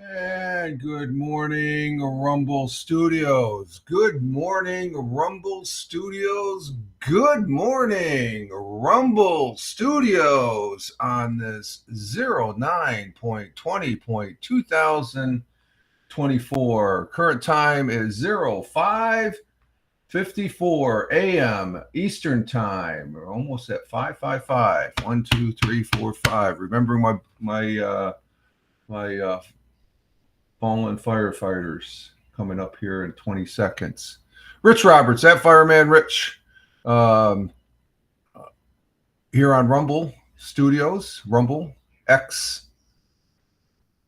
And good morning, Rumble Studios. Good morning, Rumble Studios. Good morning, Rumble Studios on this 09.20.2024. Current time is 05:54 a.m. Eastern Time. We're almost at 555. 1, 2, 3, 4, 5. Remembering my fallen firefighters coming up here in 20 seconds. Rich Roberts, at Fireman Rich, here on Rumble Studios, Rumble X,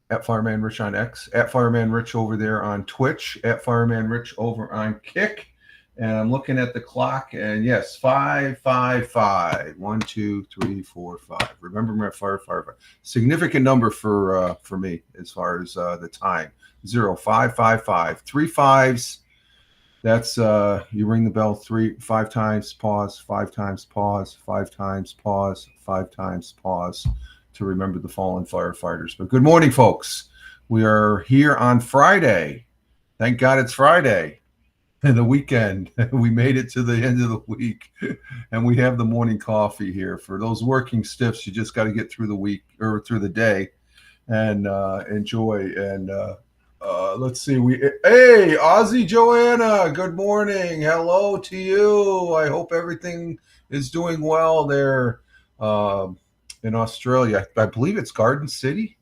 at Fireman Rich on X, at Fireman Rich over there on Twitch, at Fireman Rich over on Kick. And I'm looking at the clock, and yes, 555. 1, 2, 3, 4, 5. Remember my firefighter. Significant number for me as far as the time. 0555. 3 5s. That's you ring the bell 5 times, pause, 5 times, pause, 5 times, pause, 5 times, pause to remember the fallen firefighters. But good morning, folks. We are here on Friday. Thank God it's Friday. And the weekend, we made it to the end of the week, and we have the morning coffee here. For those working stiffs, you just got to get through the week or through the day and enjoy. And let's see, hey, Aussie Joanna, good morning. Hello to you. I hope everything is doing well there in Australia. I believe it's Garden City.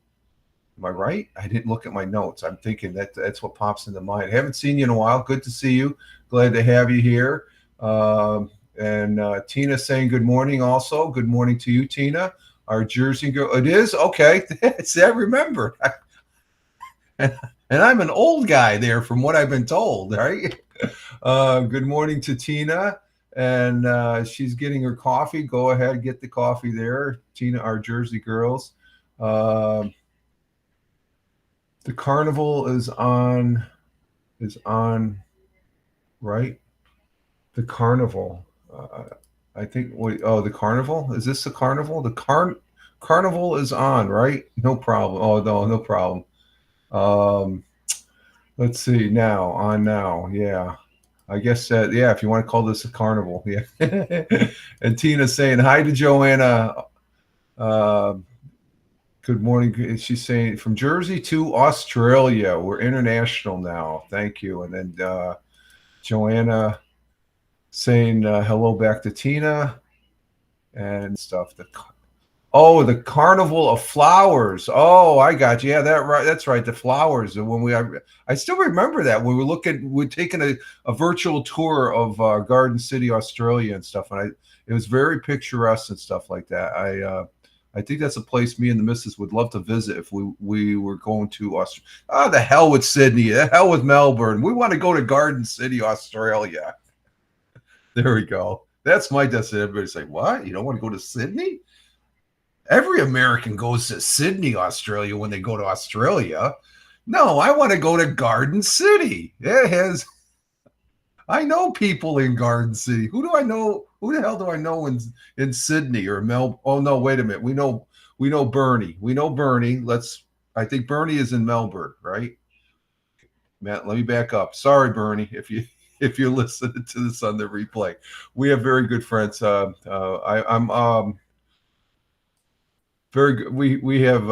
Am I right? I didn't look at my notes. I'm thinking that's what pops into mind. I haven't seen you in a while. Good to see you. Glad to have you here. And Tina saying good morning also. Good morning to you, Tina. Our Jersey girl. It is? Okay. See, I remember. And I'm an old guy there from what I've been told, right? Good morning to Tina. And she's getting her coffee. Go ahead, get the coffee there. Tina, our Jersey girls. The carnival is on, right? The carnival. I think. Wait. Oh, the carnival. Is this the carnival? The carnival is on, right? No problem. Oh no problem. Let's see now. On now. Yeah. I guess yeah. If you want to call this a carnival, yeah. And Tina's saying hi to Joanna. Good morning. She's saying from Jersey to Australia. We're international now. Thank you. And then Joanna saying hello back to Tina and stuff. The Carnival of Flowers. Oh, I got you. Yeah, that's right. The flowers. And I still remember that when we're taking a virtual tour of Garden City, Australia, and stuff. And it was very picturesque and stuff like that. I think that's a place me and the missus would love to visit if we were going to Australia. Ah, the hell with Sydney. The hell with Melbourne. We want to go to Garden City, Australia. There we go. That's my destination. Everybody's like, what? You don't want to go to Sydney? Every American goes to Sydney, Australia when they go to Australia. No, I want to go to Garden City. I know people in Garden City. Who do I know? Who the hell do I know in Sydney or Melbourne? Oh no, wait a minute. We know Bernie. We know Bernie. I think Bernie is in Melbourne, right? Matt, let me back up. Sorry, Bernie, if you're listening to this on the replay. We have very good friends. I'm very good. We have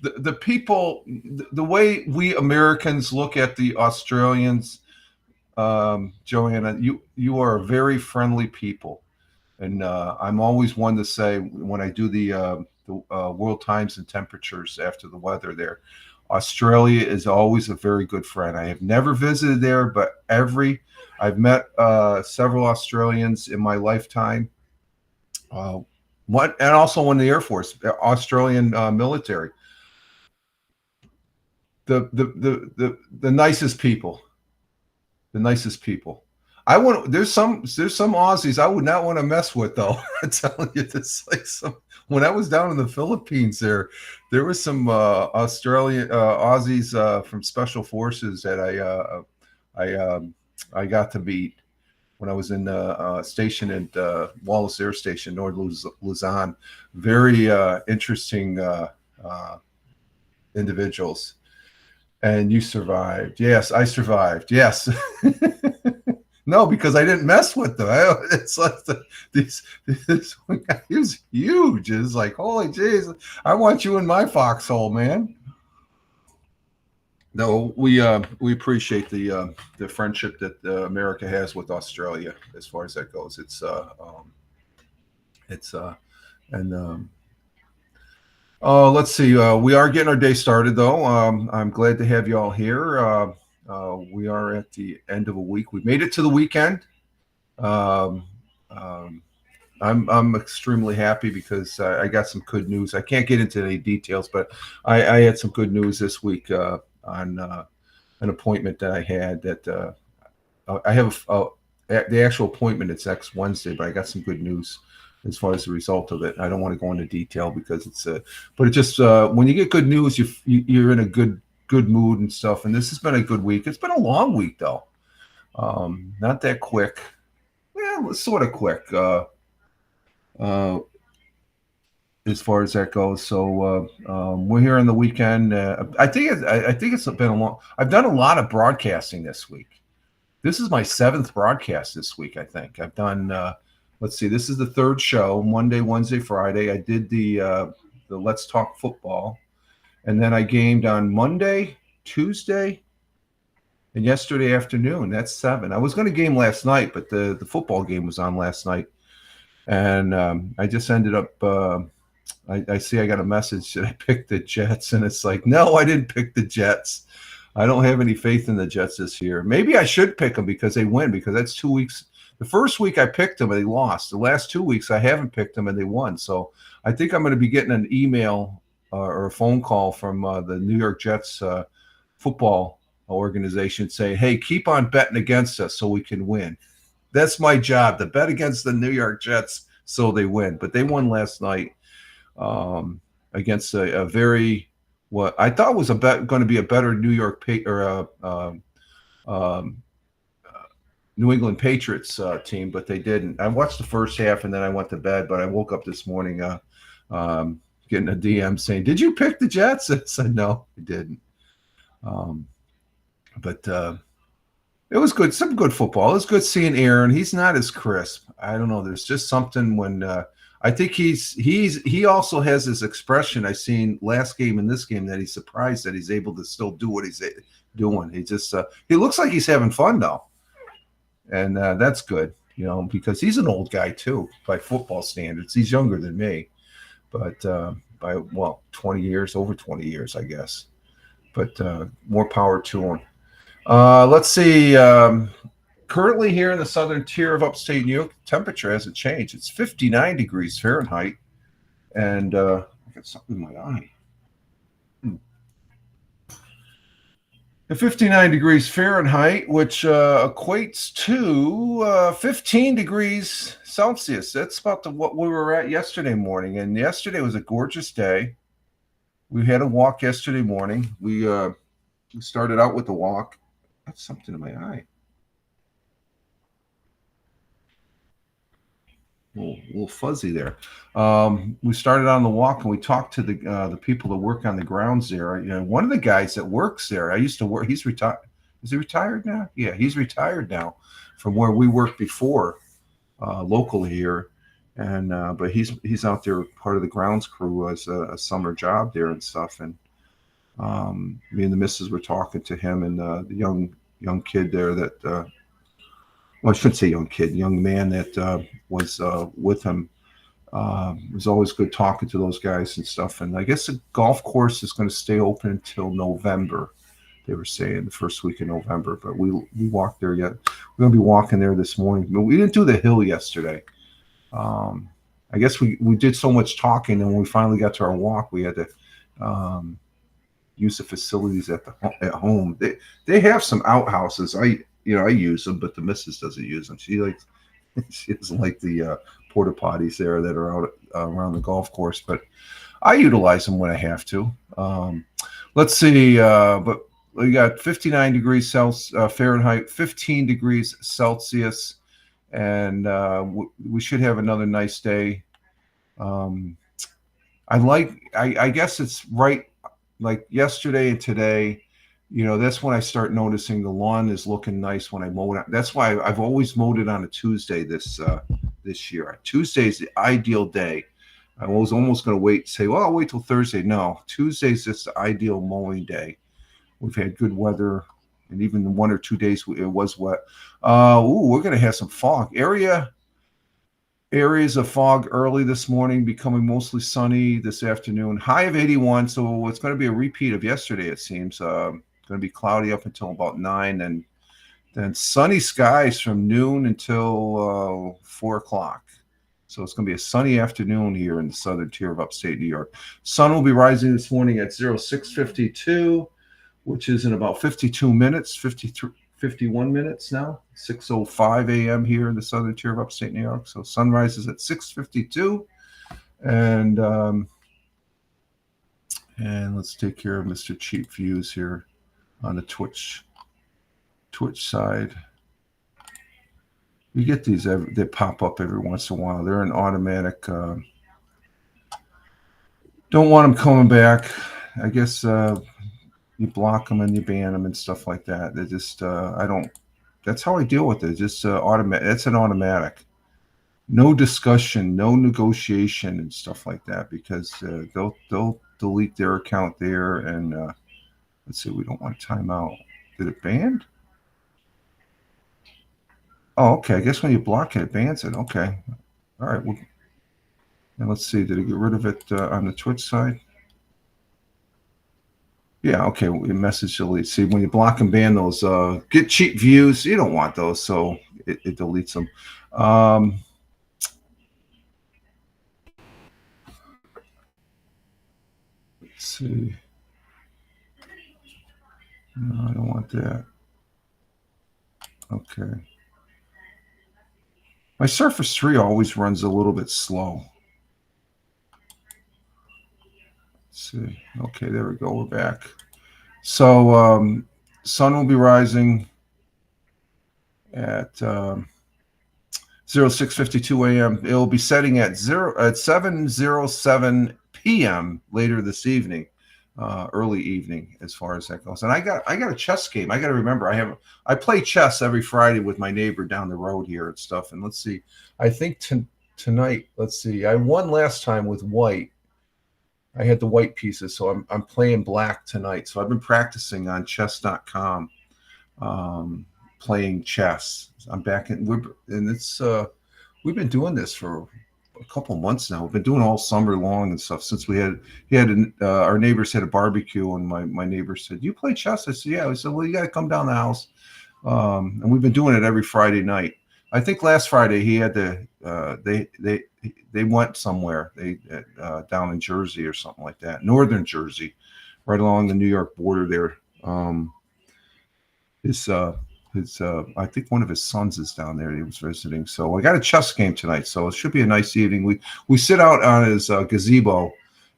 the people, the way we Americans look at the Australians. Joanna, you are very friendly people, and I'm always one to say when I do the world times and temperatures after the weather there, Australia is always a very good friend. I have never visited there, but I've met several Australians in my lifetime. And also in the Air Force, Australian military. The nicest people. The nicest people. There's some Aussies I would not want to mess with though. I'm telling you this. When I was down in the Philippines, there was some Australian Aussies from Special Forces that I got to meet when I was in station at Wallace Air Station, North Luzon. Very interesting individuals. And you survived. Yes, I survived. Yes. No, because I didn't mess with them. It's like this guy, he was huge. It's like, holy jeez, I want you in my foxhole, man. No, we appreciate the friendship that America has with Australia as far as that goes. And let's see. We are getting our day started, though. I'm glad to have you all here. We are at the end of a week. We made it to the weekend. Um, um, I'm extremely happy because I got some good news. I can't get into any details, but I had some good news this week on an appointment that I had. That I have the actual appointment. It's next Wednesday, but I got some good news as far as the result of it. I don't want to go into detail because but it just when you get good news, you're in a good mood and stuff. And this has been a good week. It's been a long week though, not that quick. Yeah, sort of quick as far as that goes. So we're here on the weekend. I think it's been a long. I've done a lot of broadcasting this week. This is my 7th broadcast this week. I think I've done. Let's see. This is the 3rd show. Monday, Wednesday, Friday. I did the Let's Talk Football, and then I gamed on Monday, Tuesday, and yesterday afternoon. That's 7. I was going to game last night, but the football game was on last night, and I just ended up. I see I got a message that I picked the Jets, and it's like, no, I didn't pick the Jets. I don't have any faith in the Jets this year. Maybe I should pick them because they win, because that's 2 weeks. The first week I picked them and they lost. The last 2 weeks I haven't picked them and they won. So I think I'm going to be getting an email or a phone call from the New York Jets football organization saying, hey, keep on betting against us so we can win. That's my job, to bet against the New York Jets so they win. But they won last night against a very, what I thought was going to be a better New York New England Patriots team, but they didn't. I watched the first half and then I went to bed, but I woke up this morning getting a DM saying, did you pick the Jets? I said, no, I didn't. But it was good. Some good football. It was good seeing Aaron. He's not as crisp. I don't know. There's just something when I think he also has this expression I seen last game and this game that he's surprised that he's able to still do what he's doing. He just he looks like he's having fun though. and that's good, because he's an old guy too by football standards. He's younger than me, but by 20 years, over 20 years, I guess. But more power to him. Let's see. Currently here in the southern tier of upstate New York, temperature hasn't changed. It's 59 degrees Fahrenheit, and I got something in my eye. 59 degrees Fahrenheit, which equates to 15 degrees Celsius. That's about what we were at yesterday morning. And yesterday was a gorgeous day. We had a walk yesterday morning. We started out with the walk. That's something in my eye. A little fuzzy there. We started on the walk and we talked to the people that work on the grounds there. One of the guys that works there, I used to work. He's retired. Is he retired now? Yeah, he's retired now from where we worked before, locally here. And but he's out there part of the grounds crew as a summer job there and stuff. And me and the missus were talking to him and the young kid there that. Well, I shouldn't say young man that was with him. It was always good talking to those guys and stuff. And I guess the golf course is going to stay open until November. They were saying the first week in November, but we walked there yet. We're going to be walking there this morning. But we didn't do the hill yesterday. I guess we did so much talking, and when we finally got to our walk, we had to use the facilities at home. They have some outhouses. I use them, but the missus doesn't use them. She doesn't like the porta potties there that are out around the golf course, but I utilize them when I have to. Let's see, but we got 59 degrees Fahrenheit, 15 degrees Celsius, and we should have another nice day. I guess it's right, like yesterday and today. That's when I start noticing the lawn is looking nice when I mow it. That's why I've always mowed it on a Tuesday this year. Tuesday is the ideal day. I was almost going to wait and say, well, I'll wait till Thursday. No, Tuesday's just the ideal mowing day. We've had good weather, and even the 1 or 2 days it was wet. We're going to have some fog. Areas of fog early this morning, becoming mostly sunny this afternoon. High of 81, so it's going to be a repeat of yesterday, it seems. Going to be cloudy up until about 9, and then sunny skies from noon until 4 o'clock. So it's going to be a sunny afternoon here in the southern tier of upstate New York. Sun will be rising this morning at 06:52, which is in about 52 minutes, 51 minutes now, 6:05 a.m. here in the southern tier of upstate New York. So sunrise is at 6:52, and let's take care of Mr. Cheap Views here on the Twitch side. You get these, they pop up every once in a while. They're an automatic. Don't want them coming back. I guess you block them and you ban them and stuff like that. They just that's how I deal with it. Just automatic. That's an automatic. No discussion, no negotiation and stuff like that, because they'll delete their account there. And let's see, we don't want timeout. Did it ban? Oh, okay. I guess when you block it, it bans it. Okay. All right. Well, and let's see. Did it get rid of it on the Twitch side? Yeah. Okay. Message delete. See, when you block and ban those, get cheap views. You don't want those, so it deletes them. Let's see. No, I don't want that. Okay. My Surface 3 always runs a little bit slow. Let's see. Okay, there we go. We're back. So sun will be rising at 06:52 a.m. It will be setting at 7:07 p.m. later this evening. Early evening, as far as that goes. And I got a chess game. I got to remember, I play chess every Friday with my neighbor down the road here and stuff. And let's see, I think tonight, let's see, I won last time with white. I had the white pieces, so I'm playing black tonight. So I've been practicing on chess.com. playing chess. I'm back in, and it's we've been doing this for a couple months now. We've been doing all summer long and stuff since our neighbors had a barbecue, and my neighbor said, "You play chess?" I said, "Yeah." I said, "Well, you got to come down the house." And we've been doing it every Friday night. I think last Friday he had they went somewhere, down in Jersey or something like that, northern Jersey, right along the New York border there. His I think one of his sons is down there. He was visiting, so I got a chess game tonight. So it should be a nice evening. We sit out on his gazebo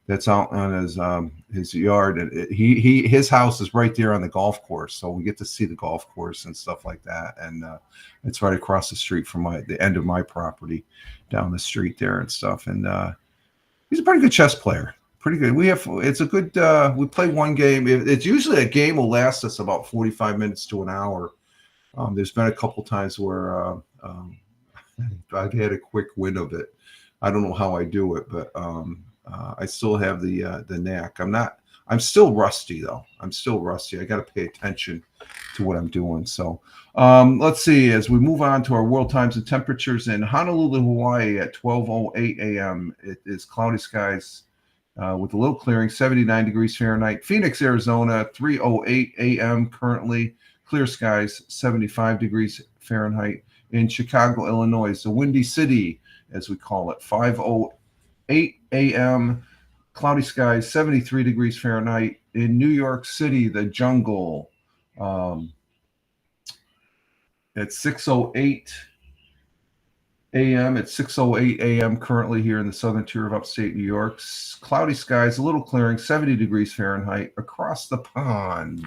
that's out on his yard, and his house is right there on the golf course, so we get to see the golf course and stuff like that. And it's right across the street from the end of my property, down the street there and stuff. And he's a pretty good chess player. Pretty good. It's a good. We play one game. It's usually a game will last us about 45 minutes to an hour. There's been a couple times where I've had a quick win of it. I don't know how I do it, but I still have the knack. I'm still rusty though. I'm still rusty. I got to pay attention to what I'm doing. So let's see. As we move on to our world times and temperatures in Honolulu, Hawaii at 12:08 a.m. It is cloudy skies with a little clearing, 79 degrees Fahrenheit. Phoenix, Arizona, 3:08 a.m. currently. Clear skies, 75 degrees Fahrenheit. In Chicago, Illinois, the Windy City, as we call it, 5:08 a.m. Cloudy skies, 73 degrees Fahrenheit. In New York City, the Jungle, at 6:08 a.m. It's 6:08 a.m. currently here in the southern tier of upstate New York. Cloudy skies, a little clearing, 70 degrees Fahrenheit. Across the pond,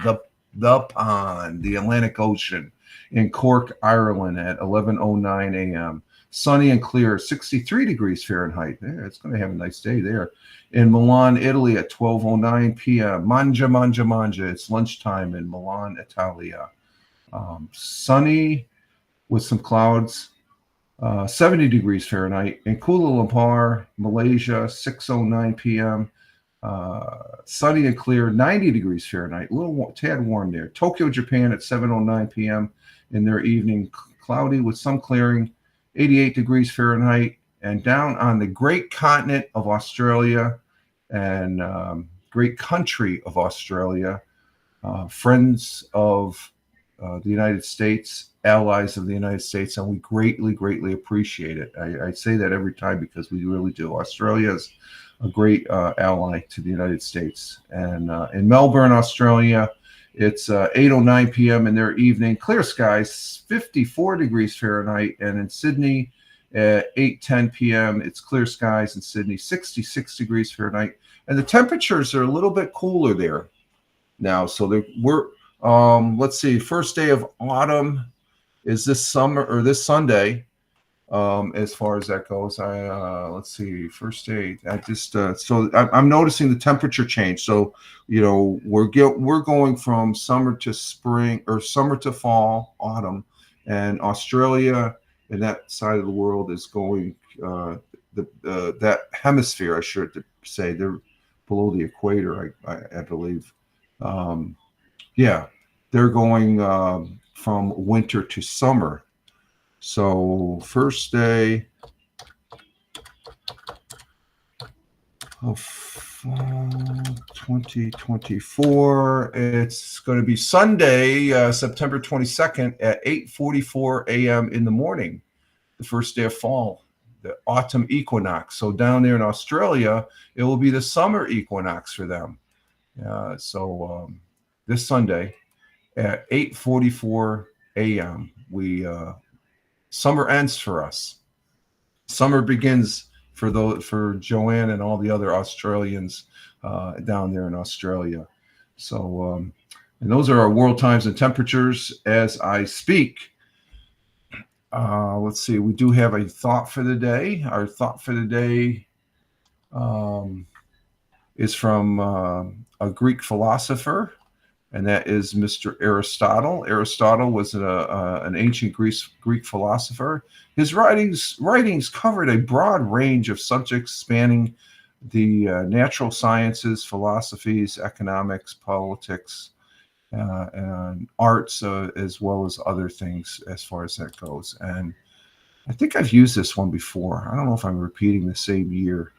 the Atlantic Ocean, in Cork, Ireland at 11:09 a.m. Sunny and clear, 63 degrees Fahrenheit. Yeah, it's going to have a nice day there. In Milan, Italy at 12:09 p.m. Mangia. It's lunchtime in Milan, Italia. Sunny with some clouds. 70 degrees Fahrenheit. In Kuala Lumpur, Malaysia, 6:09 p.m. Sunny and clear, 90 degrees Fahrenheit. A little tad warm there. Tokyo, Japan at 7:09 p.m. in their evening, cloudy with some clearing, 88 degrees Fahrenheit. And down on the great continent of Australia and great country of Australia, friends of the United States, allies of the United States, and we greatly appreciate it. I say that every time because we really do. Australia is a great ally to the United States. And in Melbourne, Australia, it's 8:09 p.m. in their evening, clear skies, 54 degrees Fahrenheit. And in Sydney at 8:10 p.m., it's clear skies in Sydney, 66 degrees Fahrenheit. And the temperatures are a little bit cooler there now. So we're let's see, first day of autumn is this Sunday. As far as that goes, let's see, first day. I just so I'm noticing the temperature change. So we're going from summer to spring, or summer to fall, autumn, and Australia and that side of the world is going that hemisphere, I should say, they're below the equator, I believe. Yeah, they're going from winter to summer. So first day of fall 2024, it's going to be Sunday, September 22nd at 8:44 a.m. in the morning, the first day of fall, the autumn equinox. So down there in Australia, it will be the summer equinox for them. So this Sunday at 8:44 a.m., summer ends for us. Summer begins for Joanne and all the other Australians down there in Australia. So, and those are our world times and temperatures as I speak. Let's see. We do have a thought for the day. Our thought for the day is from a Greek philosopher, and that is Mr. Aristotle. Aristotle was an ancient Greek philosopher. His writings covered a broad range of subjects spanning the natural sciences, philosophies, economics, politics, and arts as well as other things as far as that goes. And I think I've used this one before. I don't know if I'm repeating the same year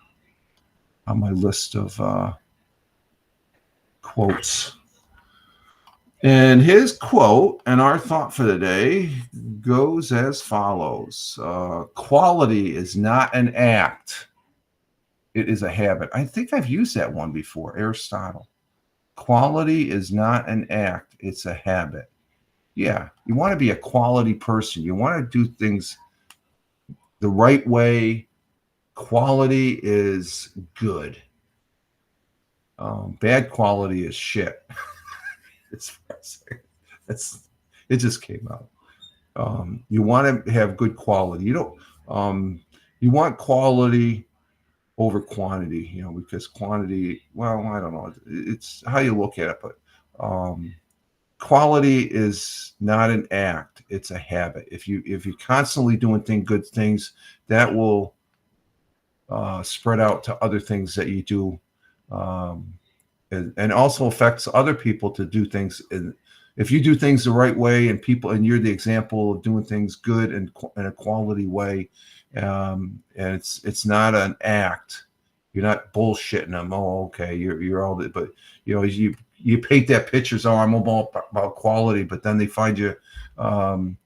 on my list of quotes. And his quote and our thought for the day goes as follows: quality is not an act, it is a habit. I think I've used that one before, Aristotle. Quality is not an act, it's a habit. Yeah, you want to be a quality person. You want to do things the right way. Quality is good. Bad quality is shit. It just came out. You want to have good quality. You don't. You want quality over quantity. Because quantity. Well, I don't know. It's how you look at it, but quality is not an act; it's a habit. If you're constantly doing good things, that will spread out to other things that you do. And also affects other people to do things. And if you do things the right way, and you're the example of doing things good and in a quality way, and it's not an act. You're not bullshitting them. Oh, okay, you're all that, but you paint that picture. So I'm all about quality, but then they find you in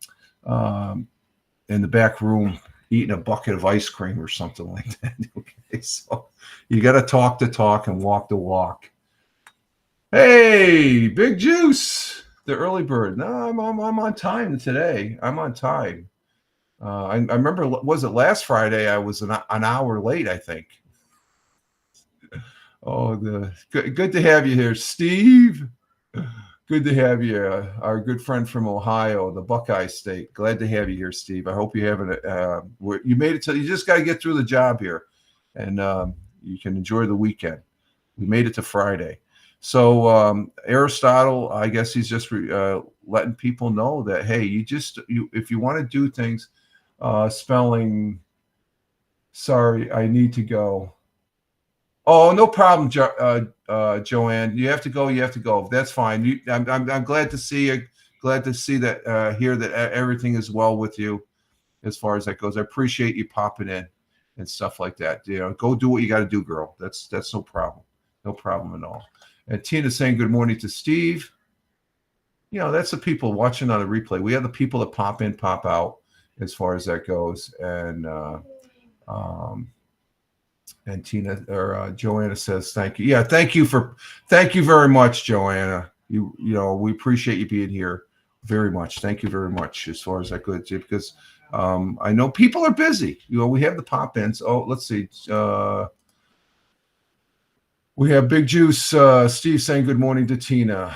the back room eating a bucket of ice cream or something like that. Okay, so you got to talk the talk and walk the walk. Hey, Big Juice, the early bird. No, I'm on time today. I'm on time. I remember, was it last Friday? I was an hour late, I think. Oh, good to have you here, Steve. Good to have you, our good friend from Ohio, the Buckeye State. Glad to have you here, Steve. I hope you haven't. You made it you just got to get through the job here, and you can enjoy the weekend. We made it to Friday. So Aristotle, I guess he's just letting people know that, hey, if you want to do things, spelling. Sorry, I need to go. Oh, no problem, Joanne. You have to go. You have to go. That's fine. I'm glad to see you. Glad to see that hear that everything is well with you as far as that goes. I appreciate you popping in and stuff like that. Go do what you got to do, girl. That's no problem. No problem at all. And Tina's saying good morning to Steve. That's the people watching on the replay. We have the people that pop in, pop out as far as that goes. And Tina or Joanna says, thank you. Yeah, thank you very much, Joanna. We appreciate you being here very much. Thank you very much as far as that goes, because I know people are busy. We have the pop-ins. Oh, let's see. We have Big Juice, Steve saying good morning to Tina.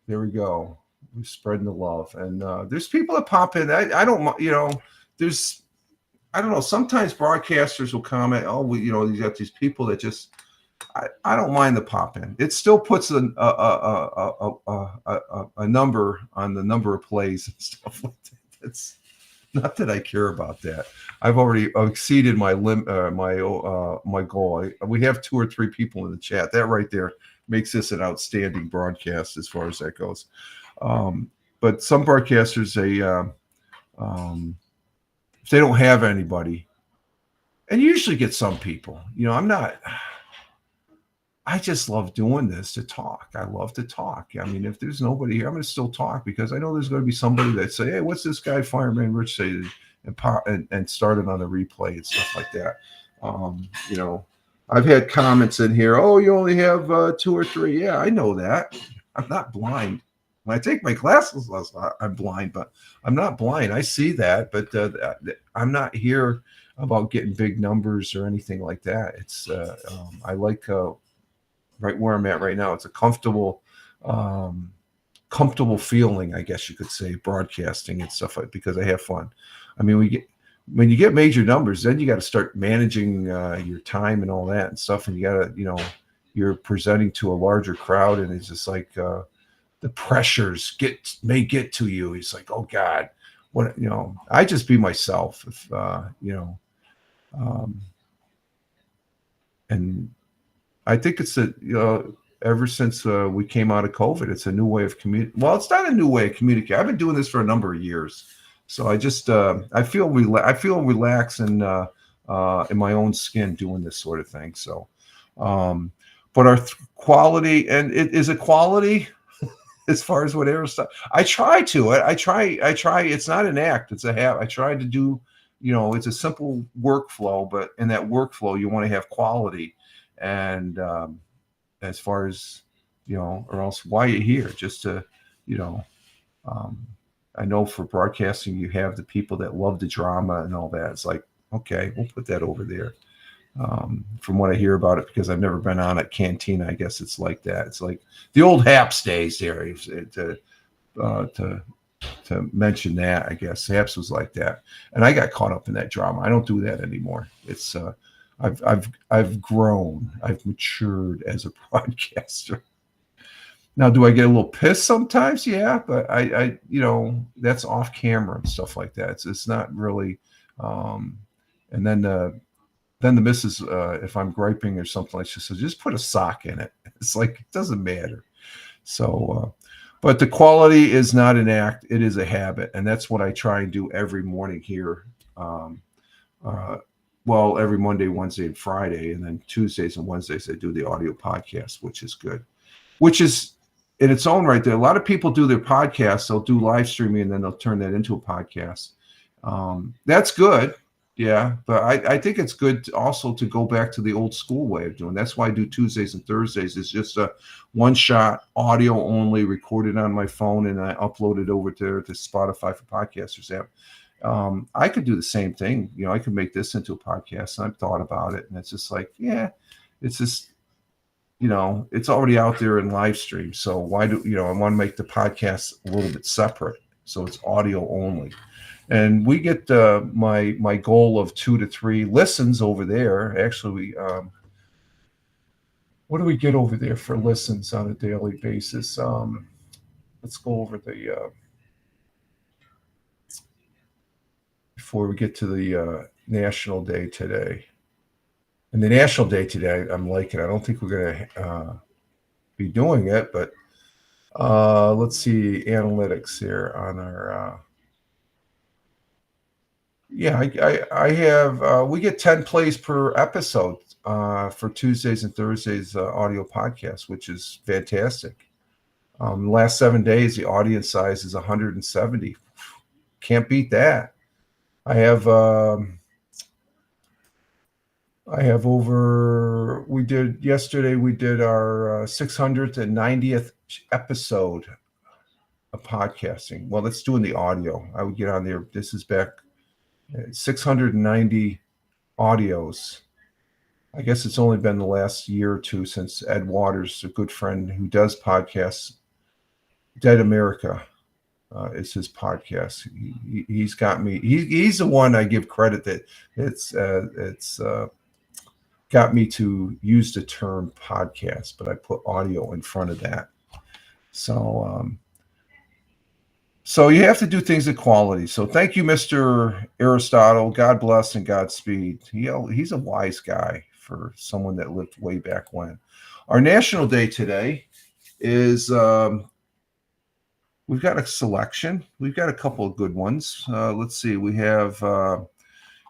There we go. We're spreading the love. And there's people that pop in. I don't, I don't know. Sometimes broadcasters will comment, oh, you got these people that just, I don't mind the pop in. It still puts a number on the number of plays and stuff like that. It's not that I care about that. I've already exceeded my my goal. We have 2 or 3 people in the chat. That right there makes this an outstanding broadcast as far as that goes. But some broadcasters, if they don't have anybody, and you usually get some people, I just love doing this to talk. I love to talk. I mean, if there's nobody here, I'm going to still talk because I know there's going to be somebody that say, hey, what's this guy Fireman Rich say? And started on the replay and stuff like that. I've had comments in here, oh, you only have 2 or 3. Yeah, I know that. I'm not blind. When I take my classes, I'm blind, but I'm not blind. I see that, but I'm not here about getting big numbers or anything like that. It's I like right where I'm at right now. It's a comfortable feeling, I guess you could say, broadcasting and stuff like, because I have fun. I mean, when you get major numbers, then you got to start managing your time and all that and stuff, and you got to, you're presenting to a larger crowd, and it's just like the pressures may get to you. It's like, oh God, what, I just be myself. If and I think it's ever since we came out of COVID. It's a new way of communicating. Well, it's not a new way of communicating. I've been doing this for a number of years, so I just I feel relaxed and in my own skin doing this sort of thing. So, but our quality, and it is a quality as far as whatever stuff. I try to. I try. It's not an act. It's a habit. I try to do. It's a simple workflow, but in that workflow, you want to have quality. And as far as, or else why are you here? Just to, I know for broadcasting, you have the people that love the drama and all that. It's like, okay, we'll put that over there. From what I hear about it, because I've never been on at Cantina, I guess it's like that. It's like the old Haps days there. To mention that, I guess Haps was like that, and I got caught up in that drama. I don't do that anymore. It's I've grown, I've matured as a broadcaster. Now, do I get a little pissed sometimes? Yeah, but I that's off camera and stuff like that. It's not really. And then the missus, if I'm griping or something like, she says, just put a sock in it. It's like, it doesn't matter. So, but the quality is not an act; it is a habit, and that's what I try and do every morning here. Well, every Monday, Wednesday, and Friday, and then Tuesdays and Wednesdays I do the audio podcast, which is good. Which is in its own right. There, a lot of people do their podcasts; they'll do live streaming, and then they'll turn that into a podcast. That's good, yeah. But I think it's good also to go back to the old school way of doing. That's why I do Tuesdays and Thursdays. It's just a one-shot audio only, recorded on my phone, and I upload it over to Spotify for Podcasters app. I could do the same thing. I could make this into a podcast, and I've thought about it, and it's just like, yeah, it's just, it's already out there in live stream. So why do, I want to make the podcast a little bit separate. So it's audio only. And we get my goal of 2 to 3 listens over there. Actually, what do we get over there for listens on a daily basis? Let's go over the before we get to the National Day today. And the National Day today, I'm liking. I don't think we're going to be doing it, but let's see analytics here on our. I have. We get 10 plays per episode for Tuesdays and Thursdays audio podcast, which is fantastic. The last 7 days, the audience size is 170. Can't beat that. I have over. We did yesterday. We did our 690th episode of podcasting. Well, let's do in the audio. I would get on there. This is back 690 audios. I guess it's only been the last year or two since Ed Waters, a good friend who does podcasts, Dead America. Is his podcast. He's got me. He's the one I give credit that it's got me to use the term podcast, but I put audio in front of that. So you have to do things at quality. So thank you, Mr. Aristotle. God bless and Godspeed. He's a wise guy for someone that lived way back when. Our National Day today is. We've got a selection. We've got a couple of good ones. Let's see. We have,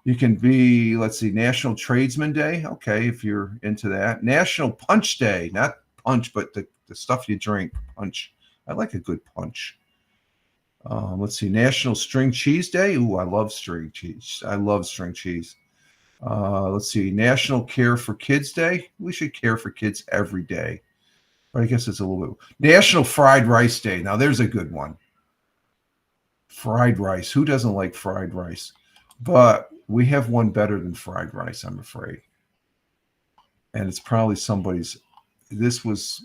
you can be, let's see, National Tradesman Day. Okay, if you're into that. National Punch Day. Not punch, but the stuff you drink. Punch. I like a good punch. Let's see. National String Cheese Day. Ooh, I love string cheese. I love string cheese. Let's see. National Care for Kids Day. We should care for kids every day. But I guess it's a little bit. National Fried Rice Day. Now, there's a good one. Fried rice. Who doesn't like fried rice? But we have one better than fried rice, I'm afraid. And it's probably somebody's. This was,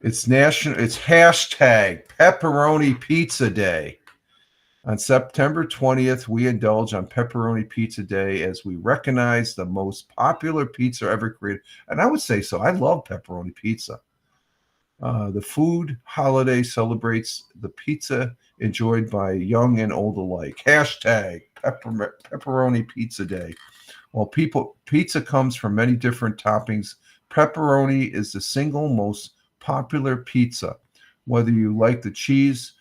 it's hashtag Pepperoni Pizza Day. On September 20th, we indulge on Pepperoni Pizza Day as we recognize the most popular pizza ever created. And I would say so. I love pepperoni pizza. The food holiday celebrates the pizza enjoyed by young and old alike. Hashtag Pepperoni Pizza Day. While pizza comes from many different toppings, Pepperoni is the single most popular pizza. Whether you like the cheese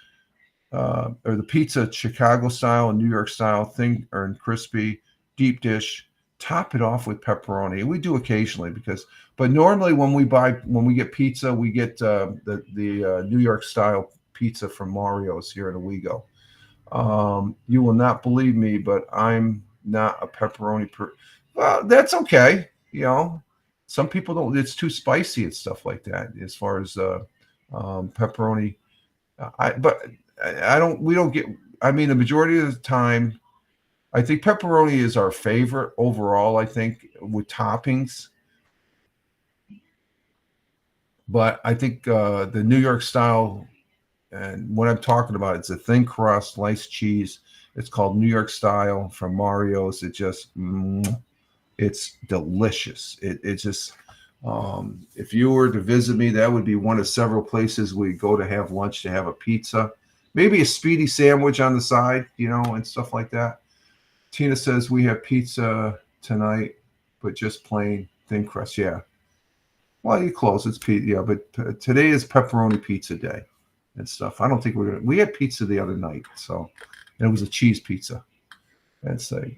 or the pizza Chicago style and New York style, thin or crispy, deep dish, top it off with pepperoni. We do occasionally but normally when we get pizza, we get the New York style pizza from Mario's here in Owego. You will not believe me, but I'm not a pepperoni well, that's okay. Some people don't. It's too spicy and stuff like that. As far as pepperoni, but I don't. We don't get. I mean, the majority of the time, I think pepperoni is our favorite overall. I think with toppings, but I think the New York style, and what I'm talking about, it's a thin crust, sliced cheese. It's called New York style from Mario's. It's delicious. It's just, if you were to visit me, that would be one of several places we go to have lunch, to have a pizza, maybe a speedy sandwich on the side, and stuff like that. Tina says we have pizza tonight, but just plain thin crust. Yeah. Well, you close. It's pizza. Yeah, but today is pepperoni pizza day and stuff. I don't think we had pizza the other night, and it was a cheese pizza. And say,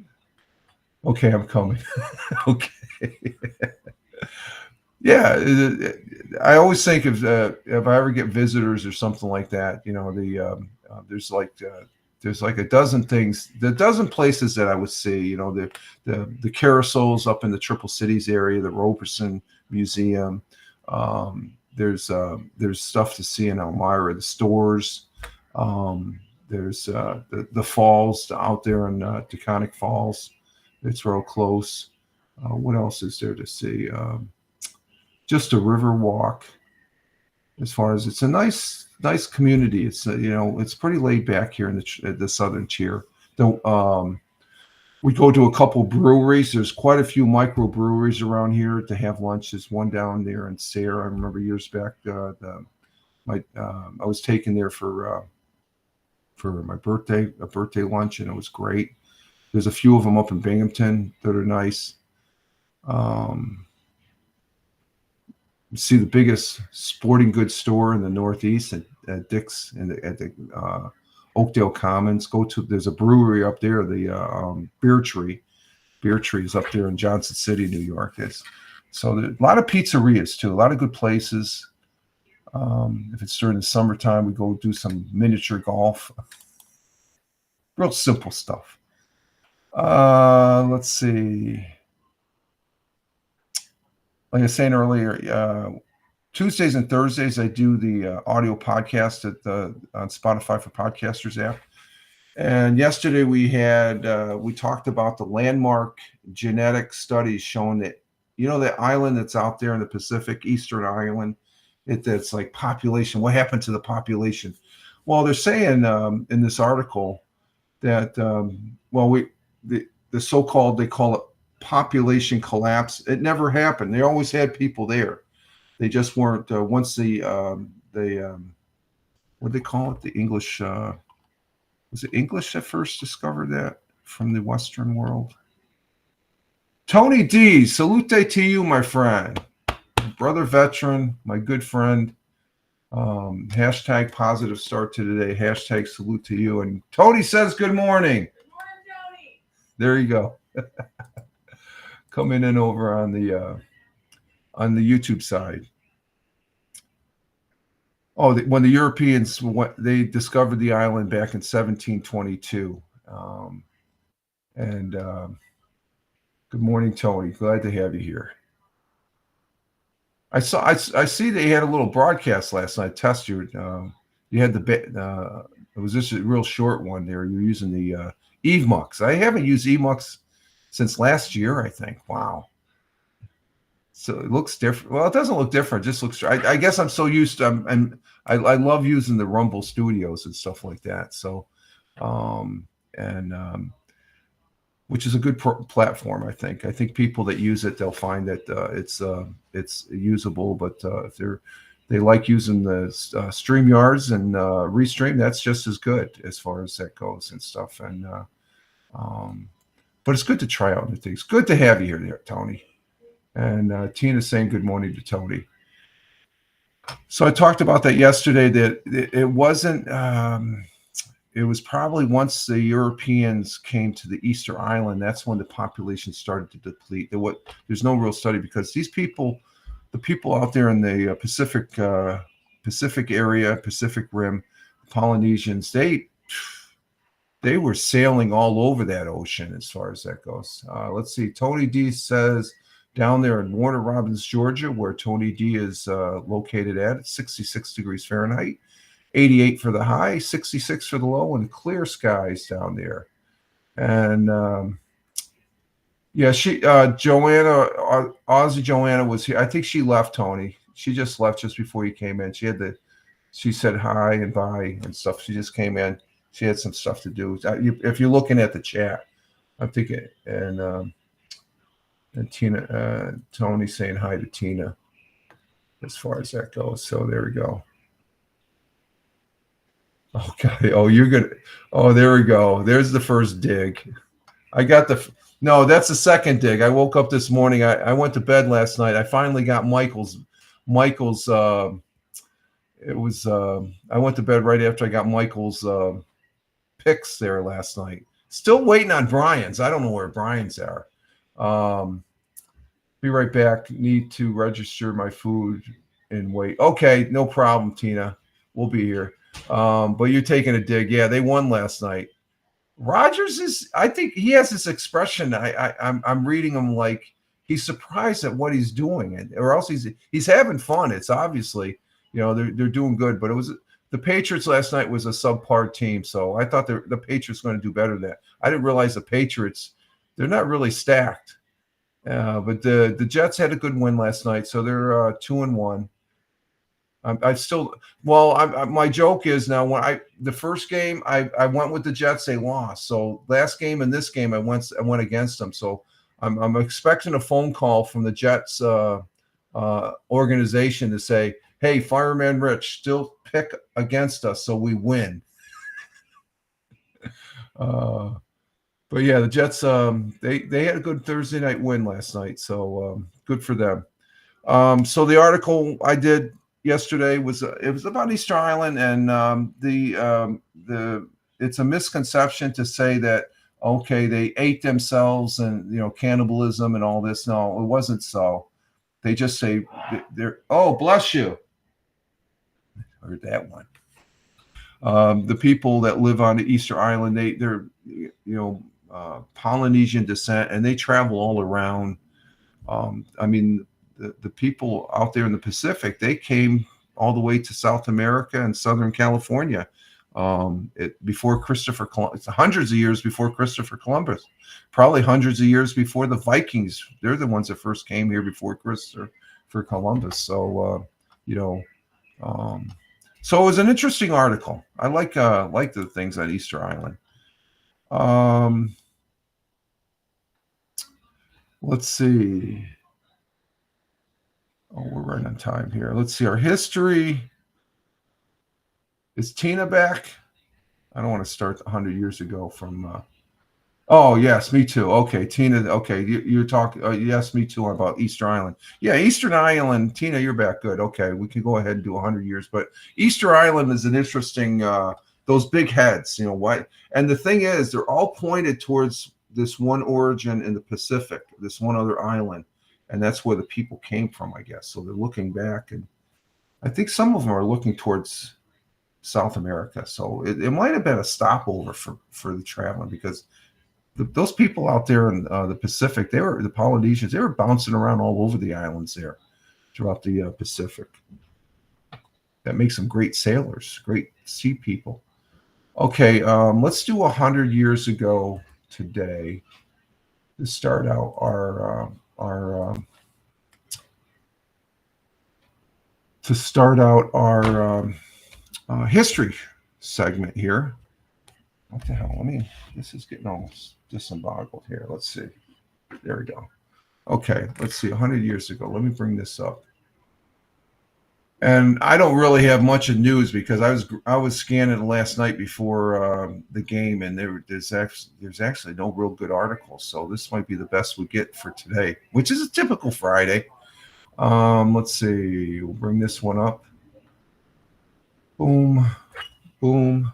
okay, I'm coming. Okay. Yeah, I always think if I ever get visitors or something like that, there's like a dozen things, the dozen places that I would see. The carousels up in the Triple Cities area, the Roberson Museum. There's stuff to see in Elmira, the stores. There's the falls out there in Taconic Falls. It's real close. What else is there to see? Just a river walk. As far as it's a nice community. It's it's pretty laid back here in the Southern Tier. We go to a couple breweries. There's quite a few microbreweries around here to have lunch. There's one down there in Sayre. I remember years back, I was taken there for my birthday, a birthday lunch, and it was great. There's a few of them up in Binghamton that are nice. You see the biggest sporting goods store in the Northeast at Dick's at the Oakdale Commons. There's a brewery up there, the Beer Tree. Beer Tree is up there in Johnson City, New York. So there's a lot of pizzerias too, a lot of good places. If it's during the summertime, we go do some miniature golf. Real simple stuff. Let's see. Like I was saying earlier, Tuesdays and Thursdays I do the audio podcast on Spotify for Podcasters app. And yesterday we talked about the landmark genetic studies showing that that island that's out there in the Pacific, Eastern Island, that's like population. What happened to the population? Well, they're saying in this article that the so-called, they call it population collapse. It never happened. They always had people there. They just weren't once what do they call it? The English was it English that first discovered that from the Western world? Tony D, salute to you, my friend, brother veteran, my good friend. Hashtag positive start to today. Hashtag salute to you. And Tony says good morning. Good morning, Tony. There you go. Coming in over on the YouTube side. Oh, when the Europeans they discovered the island back in 1722. Good morning, Tony. Glad to have you here. I see they had a little broadcast last night. Test you. You had it was just a real short one there. You're using the EveMux. I haven't used EveMux since last year, I think. Wow. So it looks different. Well, it doesn't look different. It just looks. I guess I'm so used to. And I love using the Rumble Studios and stuff like that. So, which is a good platform, I think. I think people that use it, they'll find that it's usable. But if they like using the StreamYards and Restream, that's just as good as far as that goes and stuff. But it's good to try out new things. Good to have you here, Tony. And Tina's saying good morning to Tony. So I talked about that yesterday, that it wasn't, it was probably once the Europeans came to the Easter Island, that's when the population started to deplete. There's no real study, because these people, the people out there in the Pacific area, Pacific Rim, Polynesians, they were sailing all over that ocean as far as that goes. Let's see. Tony D says down there in Warner Robins, Georgia, where Tony D is located at, it's 66 degrees Fahrenheit, 88 for the high, 66 for the low, and clear skies down there. And yeah, Joanna, Aussie Joanna was here. I think she left, Tony. She just left just before you came in. She said hi and bye and stuff. She just came in. She had some stuff to do. If you're looking at the chat, I'm thinking, and Tina, Tony saying hi to Tina as far as that goes. So there we go. Okay. Oh, you're good. Oh, there we go. There's the first dig. No, that's the second dig. I woke up this morning. I went to bed last night. I finally got Michael's, I went to bed right after I got Michael's picks there last night. Still waiting on Brian's. I don't know where Brian's are. Be right back. Need to register my food and wait. Okay, no problem, Tina. We'll be here. But you're taking a dig. Yeah, they won last night. Rogers I think he has this expression. I'm reading him like he's surprised at what he's doing, or else he's having fun. It's obviously, they're doing good, but the Patriots last night was a subpar team, so I thought the Patriots were going to do better than that. I didn't realize the Patriots, they're not really stacked, but the Jets had a good win last night, so they're 2-1. My joke is now, when the first game I went with the Jets, they lost. So last game and this game I went against them. So I'm expecting a phone call from the Jets organization to say, "Hey, Fireman Rich, still pick against us so we win." But yeah, the Jets they had a good Thursday night win last night, so good for them. So the article I did yesterday was about Easter Island, and it's a misconception to say that they ate themselves and cannibalism and all this. No, it wasn't so. They just say they're bless you. I heard that one. The people that live on the Easter Island, they're Polynesian descent, and they travel all around. The people out there in the Pacific, they came all the way to South America and Southern California before Christopher Columbus. It's hundreds of years before Christopher Columbus, probably hundreds of years before the Vikings. They're the ones that first came here before Christopher Columbus. So so it was an interesting article. I like the things on Easter Island. Let's see. Oh, we're right on time here. Let's see our history. Is Tina back? I don't want to start 100 years ago from. Oh yes, me too. Okay, Tina. Okay, you're talking. Yes, me too about Easter Island. Yeah, Easter Island. Tina, you're back. Good. Okay, we can go ahead and do 100 years. But Easter Island is an interesting. Those big heads. Why? And the thing is, they're all pointed towards this one origin in the Pacific. This one other island. And that's where the people came from, I guess. So they're looking back, and I think some of them are looking towards South America. So it might have been a stopover for the traveling, because those people out there in the Pacific, the Polynesians, they were bouncing around all over the islands there throughout the Pacific. That makes them great sailors, great sea people. Okay, let's do 100 years ago today to start out our history segment here. What the hell? This is getting almost disemboggled here. Let's see. There we go. Okay, let's see. 100 years ago. Let me bring this up. And I don't really have much of news because I was scanning last night before the game, and there's actually no real good articles. So this might be the best we get for today, which is a typical Friday. Let's see. We'll bring this one up. Boom, boom.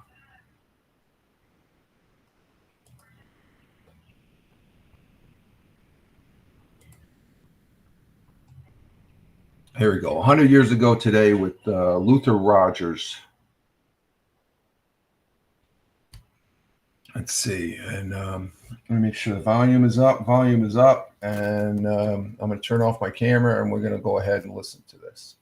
Here we go. 100 years ago today with Luther Rogers. Let's see. And let me make sure the volume is up. Volume is up. And I'm going to turn off my camera, and we're going to go ahead and listen to this.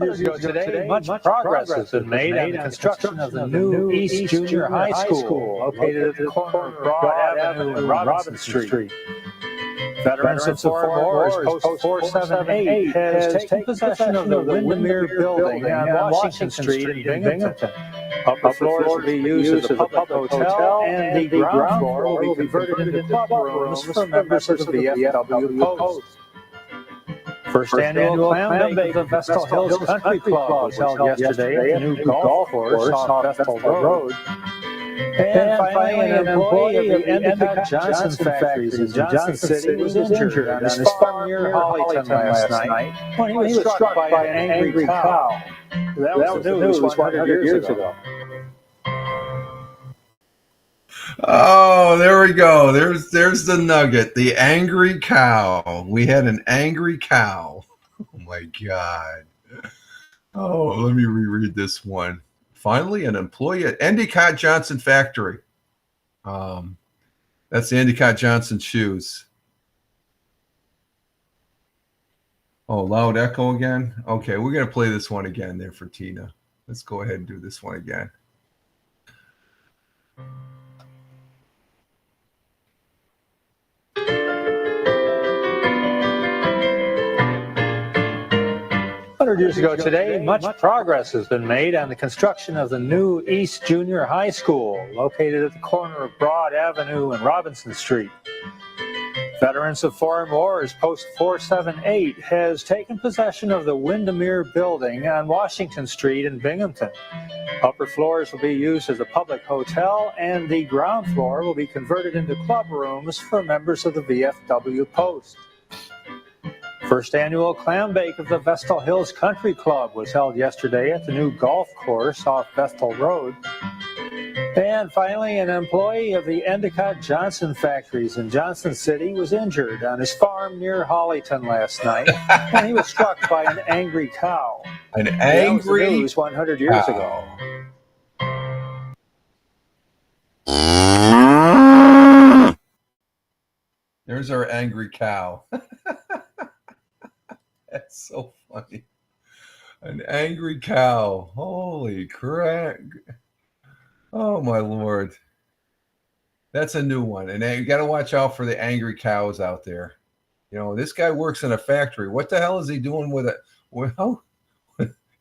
Years ago today, much progress has been made on the construction of the new East Junior High School, located at the corner of Broad Avenue and Robinson Street. Veterans of Foreign Wars Post 478 has taken possession of the Windermere Building on Washington Street in Binghamton. Upper floors will be used as a public hotel, and the ground floor will be converted into club rooms for members of the VFW Post. First annual clam bake of the Vestal Hills Country Club was held yesterday at the new golf course off Vestal Road. And finally, an employee of the Endicott Johnson factories in Johnson City was injured on his farm near Hollyton last night when he was struck by an angry cow. That was the news 100 years ago. Oh, there we go. There's the nugget. The angry cow. We had an angry cow. Oh my God. Oh, let me reread this one. Finally, an employee at Endicott Johnson factory. That's the Endicott Johnson shoes. Oh, loud echo again. Okay, we're gonna play this one again there for Tina. Let's go ahead and do this one again. 100 years ago today, much progress has been made on the construction of the new East Junior High School, located at the corner of Broad Avenue and Robinson Street. Veterans of Foreign Wars Post 478 has taken possession of the Windermere Building on Washington Street in Binghamton. Upper floors will be used as a public hotel, and the ground floor will be converted into club rooms for members of the VFW Post. First annual clam bake of the Vestal Hills Country Club was held yesterday at the new golf course off Vestal Road. And finally, an employee of the Endicott Johnson factories in Johnson City was injured on his farm near Hollyton last night when he was struck by an angry cow. An angry news 100 years ago. There's our angry cow. That's so funny. An angry cow. Holy crap. Oh, my Lord. That's a new one. And you got to watch out for the angry cows out there. You know, this guy works in a factory. What the hell is he doing with it? Well,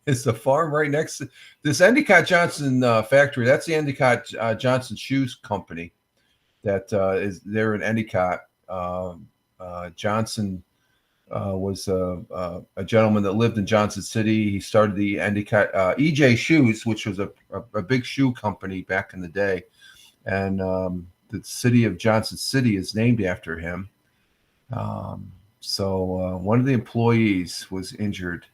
it's the farm right next to this Endicott Johnson factory. That's the Endicott Johnson Shoes Company that is there in Endicott. Johnson was a gentleman that lived in Johnson City. He started the Endicott EJ Shoes, which was a big shoe company back in the day. And the city of Johnson City is named after him. So one of the employees was injured.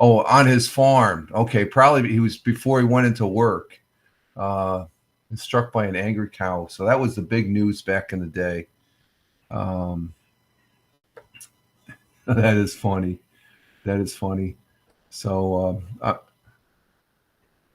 Oh, on his farm. Okay, probably he was before he went into work. Struck by an angry cow. So that was the big news back in the day. That is funny. That is funny. So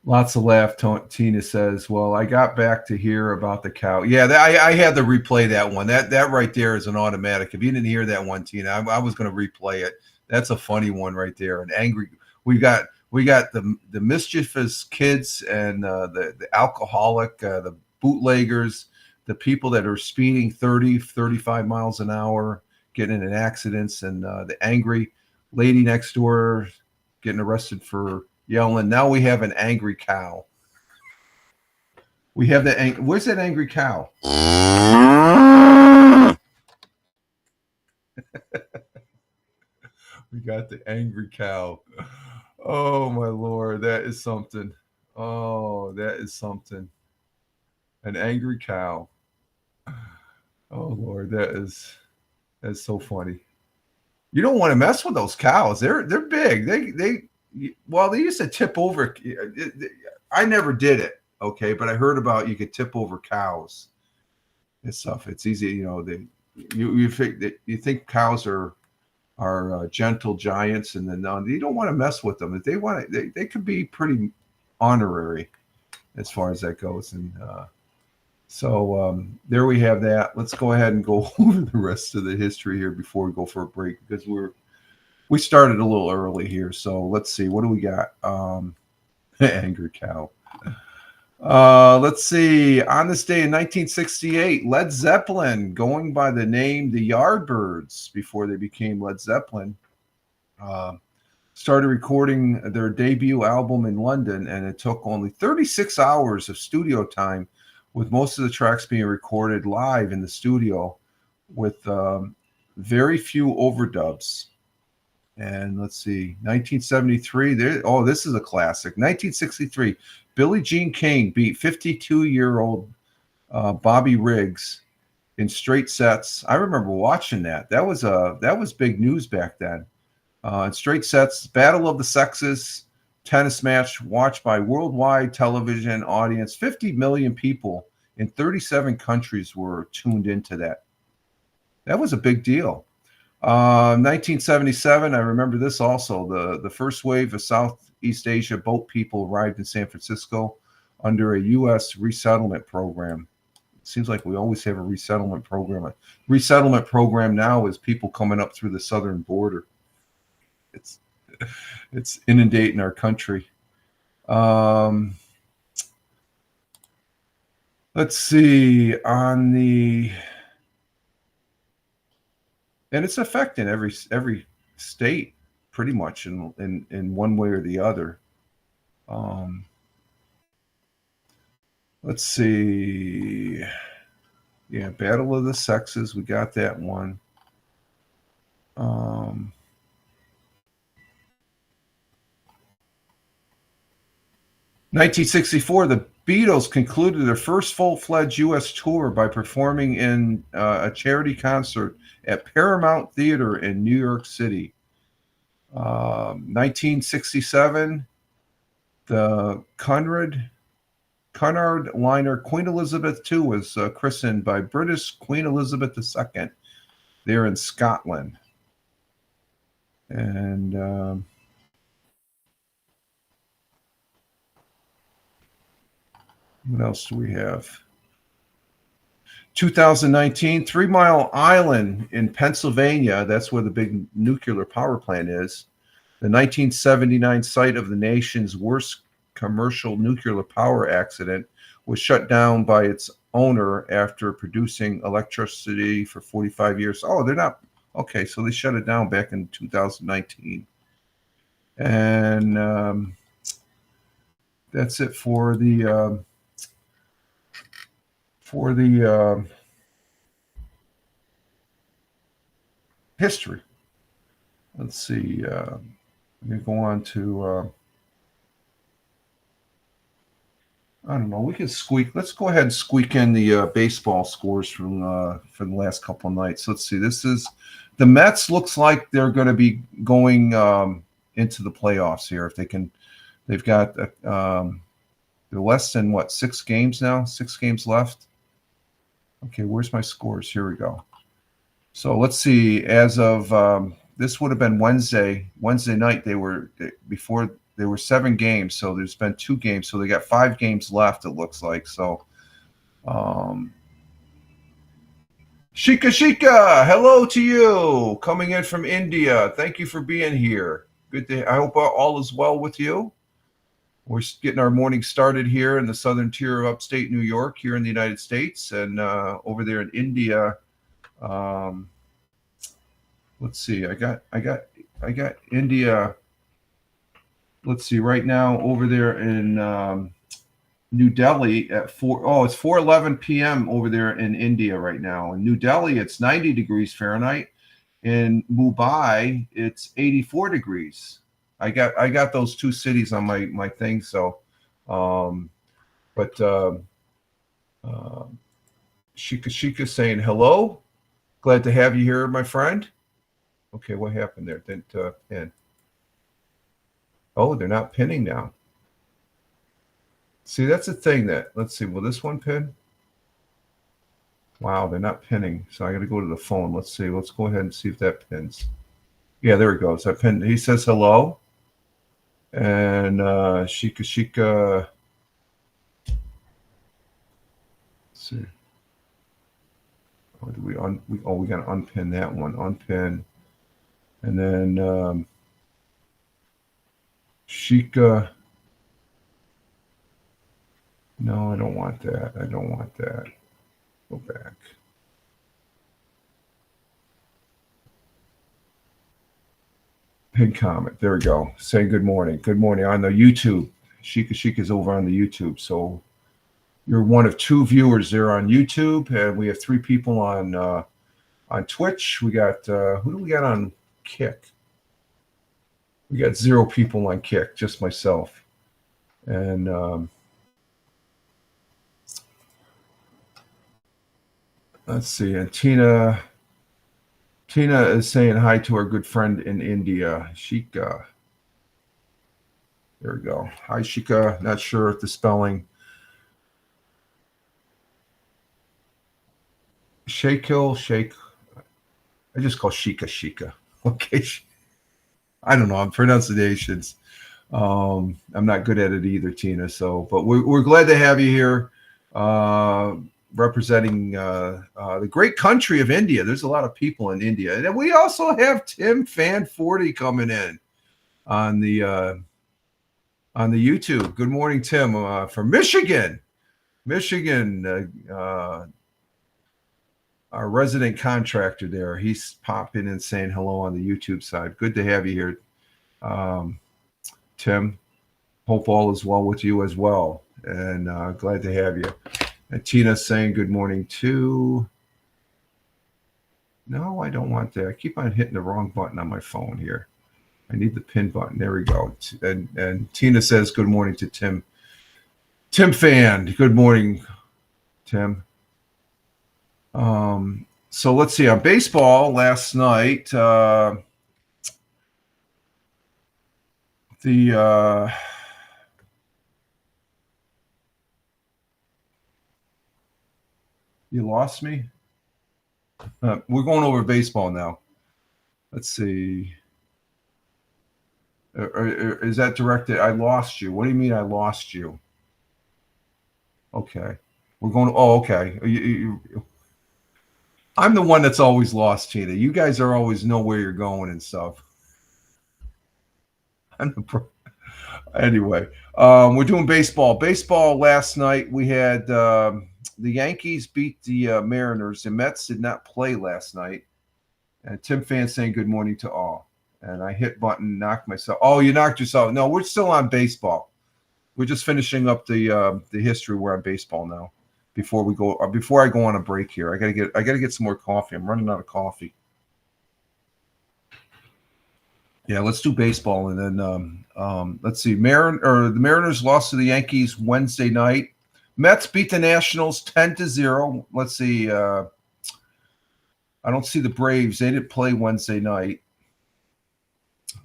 lots of laugh. Tina says, well, I got back to hear about the cow. Yeah, I had to replay that one. That right there is an automatic. If you didn't hear that one, Tina, I was going to replay it. That's a funny one right there. An angry. We got the mischievous kids and the alcoholic, the bootleggers, the people that are speeding 30, 35 miles an hour, getting in accidents, and the angry lady next door getting arrested for yelling. Now we have an angry cow. We have that. Where's that angry cow? We got the angry cow. Oh my Lord, that is something. Oh, that is something. An angry cow. Oh Lord, that's so funny. You don't want to mess with those cows. They're big. They used to tip over. I never did it. Okay, but I heard about you could tip over cows and stuff. It's easy, you think cows are gentle giants, and then no, you don't want to mess with them. If they want to, they could be pretty honorary as far as that goes. And so there we have that. Let's go ahead and go over the rest of the history here before we go for a break, because we started a little early here. So let's see, what do we got? Angry cow. Let's see. On this day in 1968, Led Zeppelin, going by the name the Yardbirds before they became Led Zeppelin, started recording their debut album in London, and it took only 36 hours of studio time, with most of the tracks being recorded live in the studio with very few overdubs. And let's see, 1973. This is a classic. 1963, Billie Jean King beat 52-year-old Bobby Riggs in straight sets. I remember watching that. That was big news back then. In straight sets, Battle of the Sexes tennis match watched by worldwide television audience. 50 million people in 37 countries were tuned into that. That was a big deal. 1977, I remember this also. The first wave of Southeast Asia boat people arrived in San Francisco under a U.S. resettlement program. It seems like we always have a resettlement program. A resettlement program now is people coming up through the southern border. It's inundating our country. Let's see, and it's affecting every state pretty much in one way or the other. Let's see. Yeah, Battle of the Sexes, we got that one. 1964, the Beatles concluded their first full-fledged U.S. tour by performing in a charity concert at Paramount Theater in New York City. 1967, the Cunard liner Queen Elizabeth II was christened by British Queen Elizabeth II there in Scotland. And what else do we have? 2019, 3 Mile Island in Pennsylvania. That's where the big nuclear power plant is. The 1979 site of the nation's worst commercial nuclear power accident was shut down by its owner after producing electricity for 45 years. Oh, they're not. Okay, so they shut it down back in 2019. And that's it for the history. Let's see. I'm going to go on to, I don't know. We can let's go ahead and squeak in the baseball scores from for the last couple of nights. Let's see. This is the Mets. Looks like they're going to be going into the playoffs here if they can. They've got they're less than 6 games now. 6 games left. Okay, where's my scores? Here we go. So let's see. As of this would have been Wednesday night. They were 7 games. So there's been 2 games. So they got 5 games left. It looks like. So, Shika, hello to you, coming in from India. Thank you for being here. Good day. I hope all is well with you. We're getting our morning started here in the southern tier of upstate New York, here in the United States, and over there in India. Let's see. I got India. Let's see. Right now, over there in New Delhi at 4. Oh, it's 4:11 p.m. over there in India right now. In New Delhi, it's 90 degrees Fahrenheit, in Mumbai, it's 84 degrees. I got those two cities on my thing. So, Shika saying hello. Glad to have you here, my friend. Okay, what happened there? Didn't pin. Oh, they're not pinning now. See, that's the thing that, let's see, will this one pin? Wow, they're not pinning. So I got to go to the phone. Let's see. Let's go ahead and see if that pins. Yeah, there it goes. I pinned. He says hello. And Shika. Let's see. Oh, we got to unpin that one. Unpin. And then Shika. No, I don't want that. I don't want that. Go back. Pin comment. There we go. Saying good morning. Good morning on the YouTube. Shika's over on the YouTube. So you're one of two viewers there on YouTube, and we have 3 people on Twitch. We got who do we got on Kick? We got 0 people on Kick, just myself. And let's see. And Tina is saying hi to our good friend in India, Shika. There we go. Hi, Shika. Not sure if the spelling. Shake. I just call Shika. Okay. I don't know. I'm pronunciations. I'm not good at it either, Tina. So, but we're glad to have you here, representing the great country of India. There's a lot of people in India, and we also have Tim Fan 40 coming in on the YouTube. Good morning, Tim, from Michigan. Our resident contractor there. He's popping and saying hello on the YouTube side. Good to have you here, Tim. Hope all is well with you as well, and glad to have you. And Tina's saying good morning too. No, I don't want that. I keep on hitting the wrong button on my phone here. I need the pin button. There we go. And Tina says good morning to Tim. Tim Fan. Good morning, Tim. So let's see. On baseball last night, you lost me. We're going over baseball now. Let's see. Is that directed? I lost you. What do you mean I lost you? Okay. We're going. Oh, okay. I'm the one that's always lost, Tina. You guys are always know where you're going and stuff. Anyway, we're doing baseball. Baseball last night, we had the Yankees beat the Mariners. The Mets did not play last night. And Tim Fan saying good morning to all. And I hit button, knocked myself. Oh, you knocked yourself. No, we're still on baseball. We're just finishing up the history. We're on baseball now. Before I go on a break here, I gotta get some more coffee. I'm running out of coffee. Yeah, let's do baseball, and then let's see. The Mariners lost to the Yankees Wednesday night. Mets beat the Nationals 10-0. Let's see. I don't see the Braves. They didn't play Wednesday night.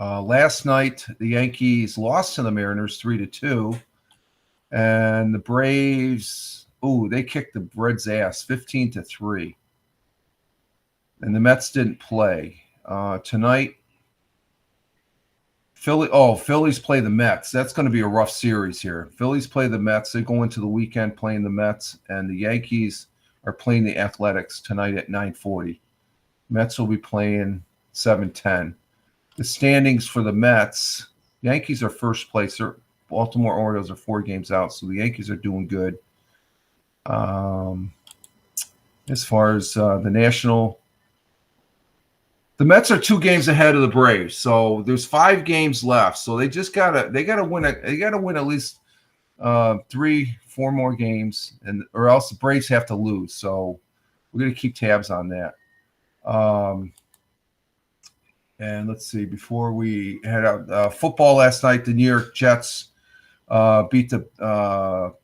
Last night, the Yankees lost to the Mariners 3-2, and the Braves. They kicked the Reds' ass 15-3. And the Mets didn't play. Tonight, Phillies play the Mets. That's going to be a rough series here. Phillies play the Mets. They go into the weekend playing the Mets, and the Yankees are playing the Athletics tonight at 9:40. Mets will be playing 7:10. The standings for the Mets, Yankees are first place. Baltimore Orioles are 4 games out, so the Yankees are doing good. As far as the National, the Mets are 2 games ahead of the Braves, so there's 5 games left. So they gotta win at least 3-4 more games, or else the Braves have to lose. So we're gonna keep tabs on that. And let's see, before we head out, football last night, the New York Jets beat the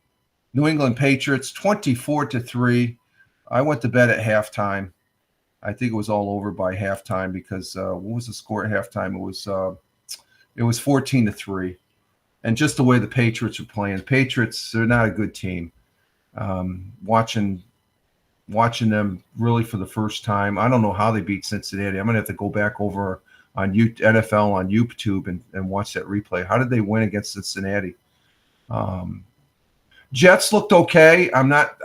New England Patriots 24-3. I went to bed at halftime. I think it was all over by halftime because what was the score at halftime? It was 14-3. And just the way the Patriots are playing, the Patriots, they're not a good team. Watching them really for the first time. I don't know how they beat Cincinnati. I'm going to have to go back over on NFL on YouTube and watch that replay. How did they win against Cincinnati? Jets looked okay. I'm not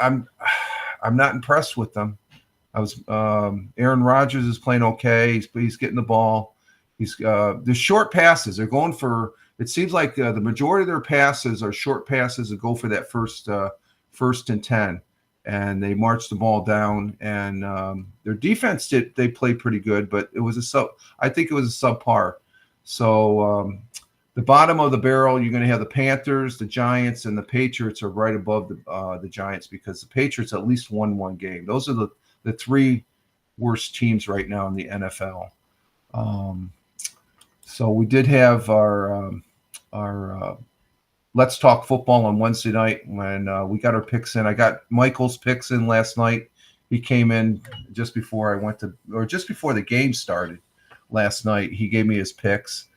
impressed with them. Aaron Rodgers is playing okay. He's getting the ball. The short passes. They're going for. It seems like the majority of their passes are short passes that go for that first and 10, and they march the ball down. And their defense they played pretty good, but I think it was a subpar. So the bottom of the barrel, you're going to have the Panthers, the Giants, and the Patriots are right above the Giants because the Patriots at least won one game. Those are the three worst teams right now in the NFL. So we did have our Let's Talk Football on Wednesday night when we got our picks in. I got Michael's picks in last night. He came in just before just before the game started last night. He gave me his picks.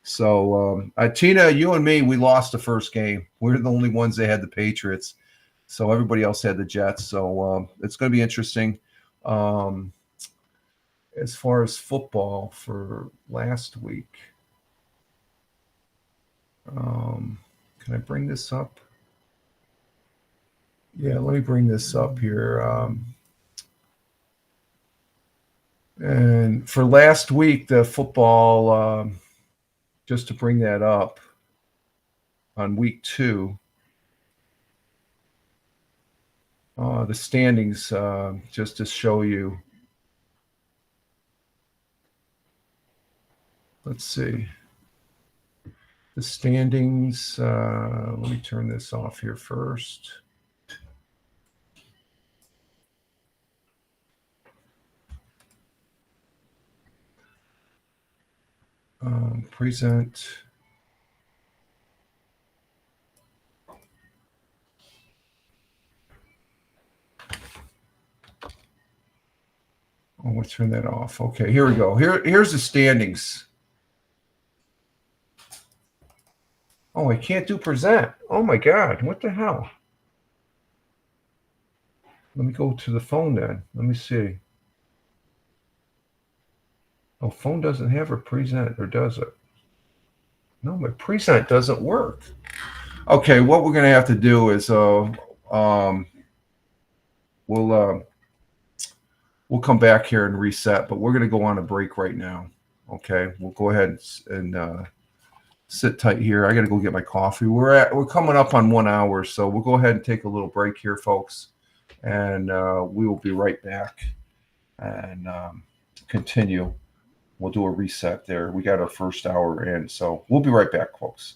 So Tina, you and me, we lost the first game. We're the only ones that had the Patriots. So everybody else had the Jets. So it's going to be interesting. As far as football for last week, can I bring this up? Yeah, let me bring this up here. And for last week, the football, just to bring that up, on week 2, the standings, just to show you. Let's see. The standings, let me turn this off here first. Present. Oh, we'll turn that off. Okay, here we go. Here's the standings. Oh, I can't do present. Oh my God, what the hell? Let me go to the phone then. Let me see. Oh, phone doesn't have a present, or does it? No, my present doesn't work. Okay, what we're gonna have to do is we'll come back here and reset, but we're gonna go on a break right now. Okay, we'll go ahead and sit tight here. I gotta go get my coffee. We're coming up on 1 hour, so we'll go ahead and take a little break here, folks, and we will be right back and continue. We'll do a reset there. We got our first hour in, so we'll be right back, folks.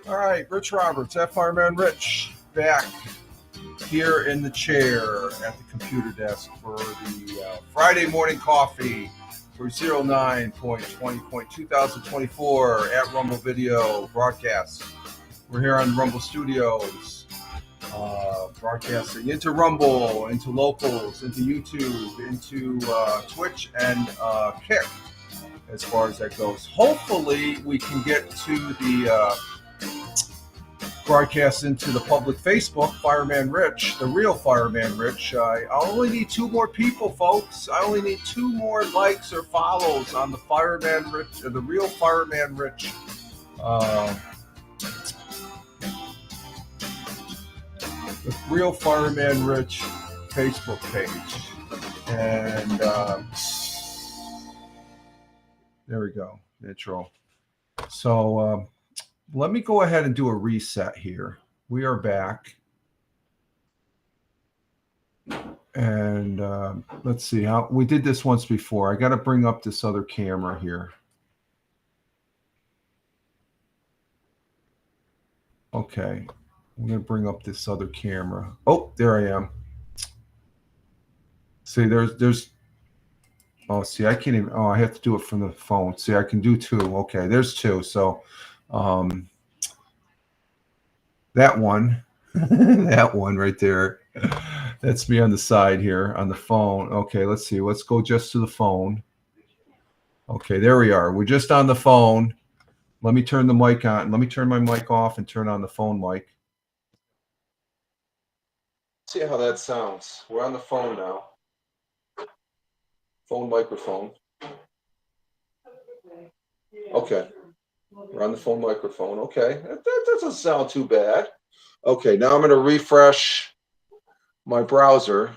All right, Rich Roberts, at Fireman Rich, back here in the chair at the computer desk for the Friday morning coffee for 09.20.2024 at Rumble Video broadcast. We're here on Rumble Studios, broadcasting into Rumble, into locals, into YouTube, into Twitch, and Kick, as far as that goes. Hopefully, we can get to the broadcast into the public Facebook, Fireman Rich, the real Fireman Rich. I only need 2 more people, folks. I only need 2 more likes or follows on the Fireman Rich, the real Fireman Rich. The real Fireman Rich Facebook page. And there we go, intro. So let me go ahead and do a reset here. We are back. And let's see how we did this once before. I got to bring up this other camera here. Okay. I'm going to bring up this other camera. Oh, there I am. See, there's oh, see, I can't even, I have to do it from the phone. See, I can do 2. Okay, there's 2. So that one, that one right there, that's me on the side here on the phone. Okay, let's see. Let's go just to the phone. Okay, there we are. We're just on the phone. Let me turn the mic on. Let me turn my mic off and turn on the phone mic. See how that sounds. We're on the phone now. Phone microphone. Okay. We're on the phone microphone. Okay. That doesn't sound too bad. Okay, now I'm going to refresh my browser.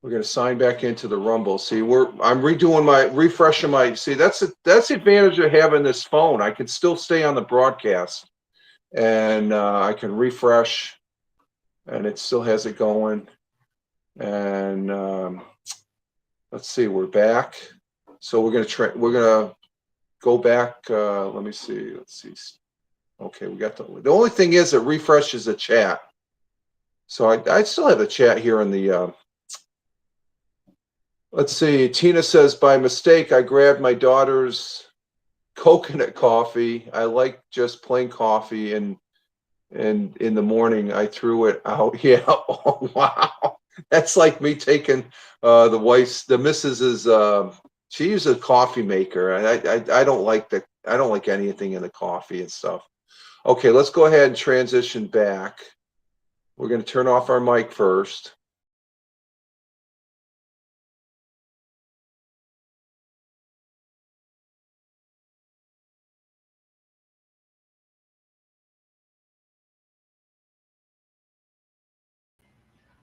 We're going to sign back into the Rumble. See, I'm refreshing my. See, that's the advantage of having this phone. I can still stay on the broadcast, and I can refresh, and it still has it going. And let's see, we're back. So we're gonna go back. Let me see. Let's see. Okay, we got the only thing is it refreshes the chat. So I still have the chat here in the. Let's see. Tina says, by mistake, I grabbed my daughter's coconut coffee. I like just plain coffee, and in the morning I threw it out. Yeah. Oh, wow. That's like me taking the missus's. She uses a coffee maker, and I don't like anything in the coffee and stuff. Okay, let's go ahead and transition back. We're going to turn off our mic first.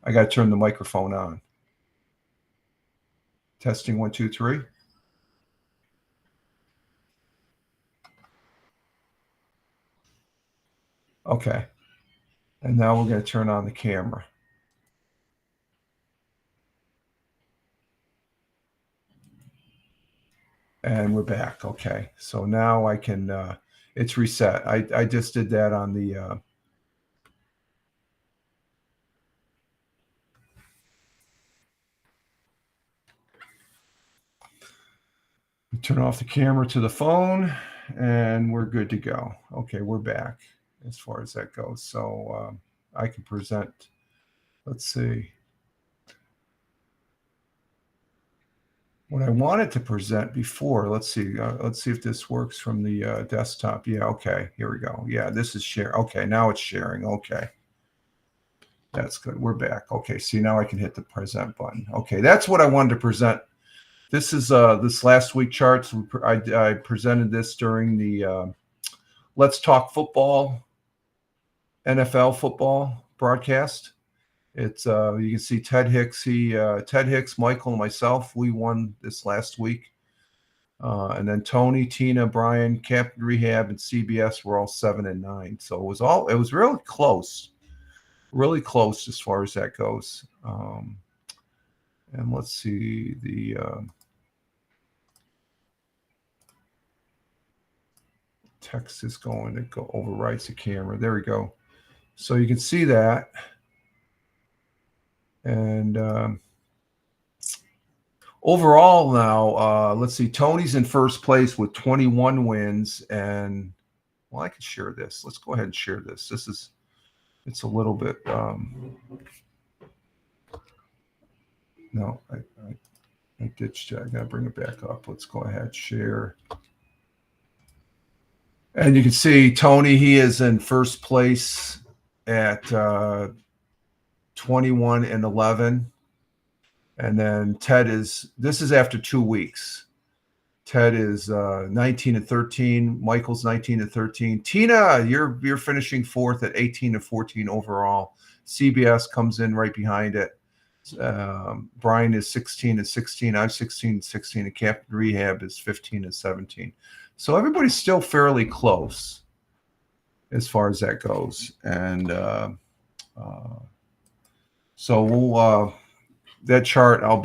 I got to turn the microphone on. Testing 1, 2, 3. Okay. And now we're going to turn on the camera. And we're back. Okay. So now I can, it's reset. I just did that on the, turn off the camera to the phone, and we're good to go. Okay, we're back as far as that goes. So I can present, let's see. What I wanted to present before, let's see if this works from the desktop. Yeah, okay, here we go. Yeah, this is share. Okay, now it's sharing. Okay, that's good. We're back. Okay, see, now I can hit the present button. Okay, that's what I wanted to present. This is this last week charts. I presented this during the Let's Talk Football, NFL football broadcast. It's you can see Ted Hicks. Ted Hicks, Michael, and myself. We won this last week, and then Tony, Tina, Brian, Captain Rehab, and CBS were all 7 and 9. So it was really close as far as that goes. And let's see the text is going to go overwrites the camera. There we go. So you can see that. And overall now, let's see. Tony's in first place with 21 wins. And, well, I can share this. Let's go ahead and share this. It's a little bit, no, I ditched it. I got to bring it back up. Let's go ahead, share. And you can see Tony, he is in first place at 21 and 11. And then Ted this is after 2 weeks. Ted is 19 and 13. Michael's 19 and 13. Tina, you're finishing fourth at 18 and 14 overall. CBS comes in right behind it. Brian is 16 and 16. I'm 16 and 16. And Captain Rehab is 15 and 17. So everybody's still fairly close as far as that goes. And so we'll that chart I'll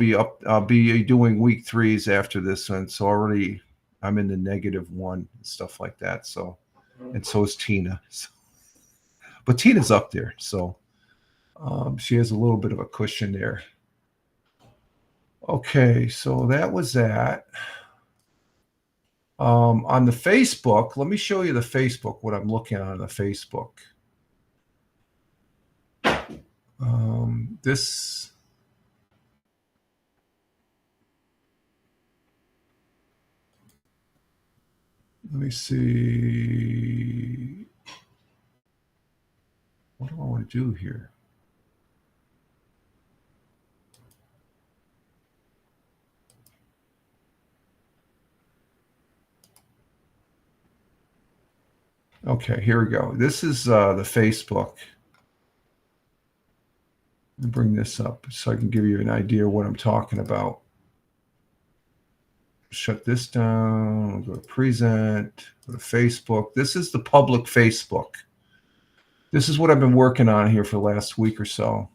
be doing week 3s after this one. So already I'm in the -1 and stuff like that. So, and so is Tina. So, but Tina's up there. So she has a little bit of a cushion there. Okay, so that was that. On the Facebook, let me show you the Facebook, what I'm looking at on the Facebook. This, let me see. What do I want to do here? Okay, here we go. This is the Facebook. Let me bring this up so I can give you an idea of what I'm talking about. Shut this down. Go to present. Go to Facebook. This is the public Facebook. This is what I've been working on here for the last week or so.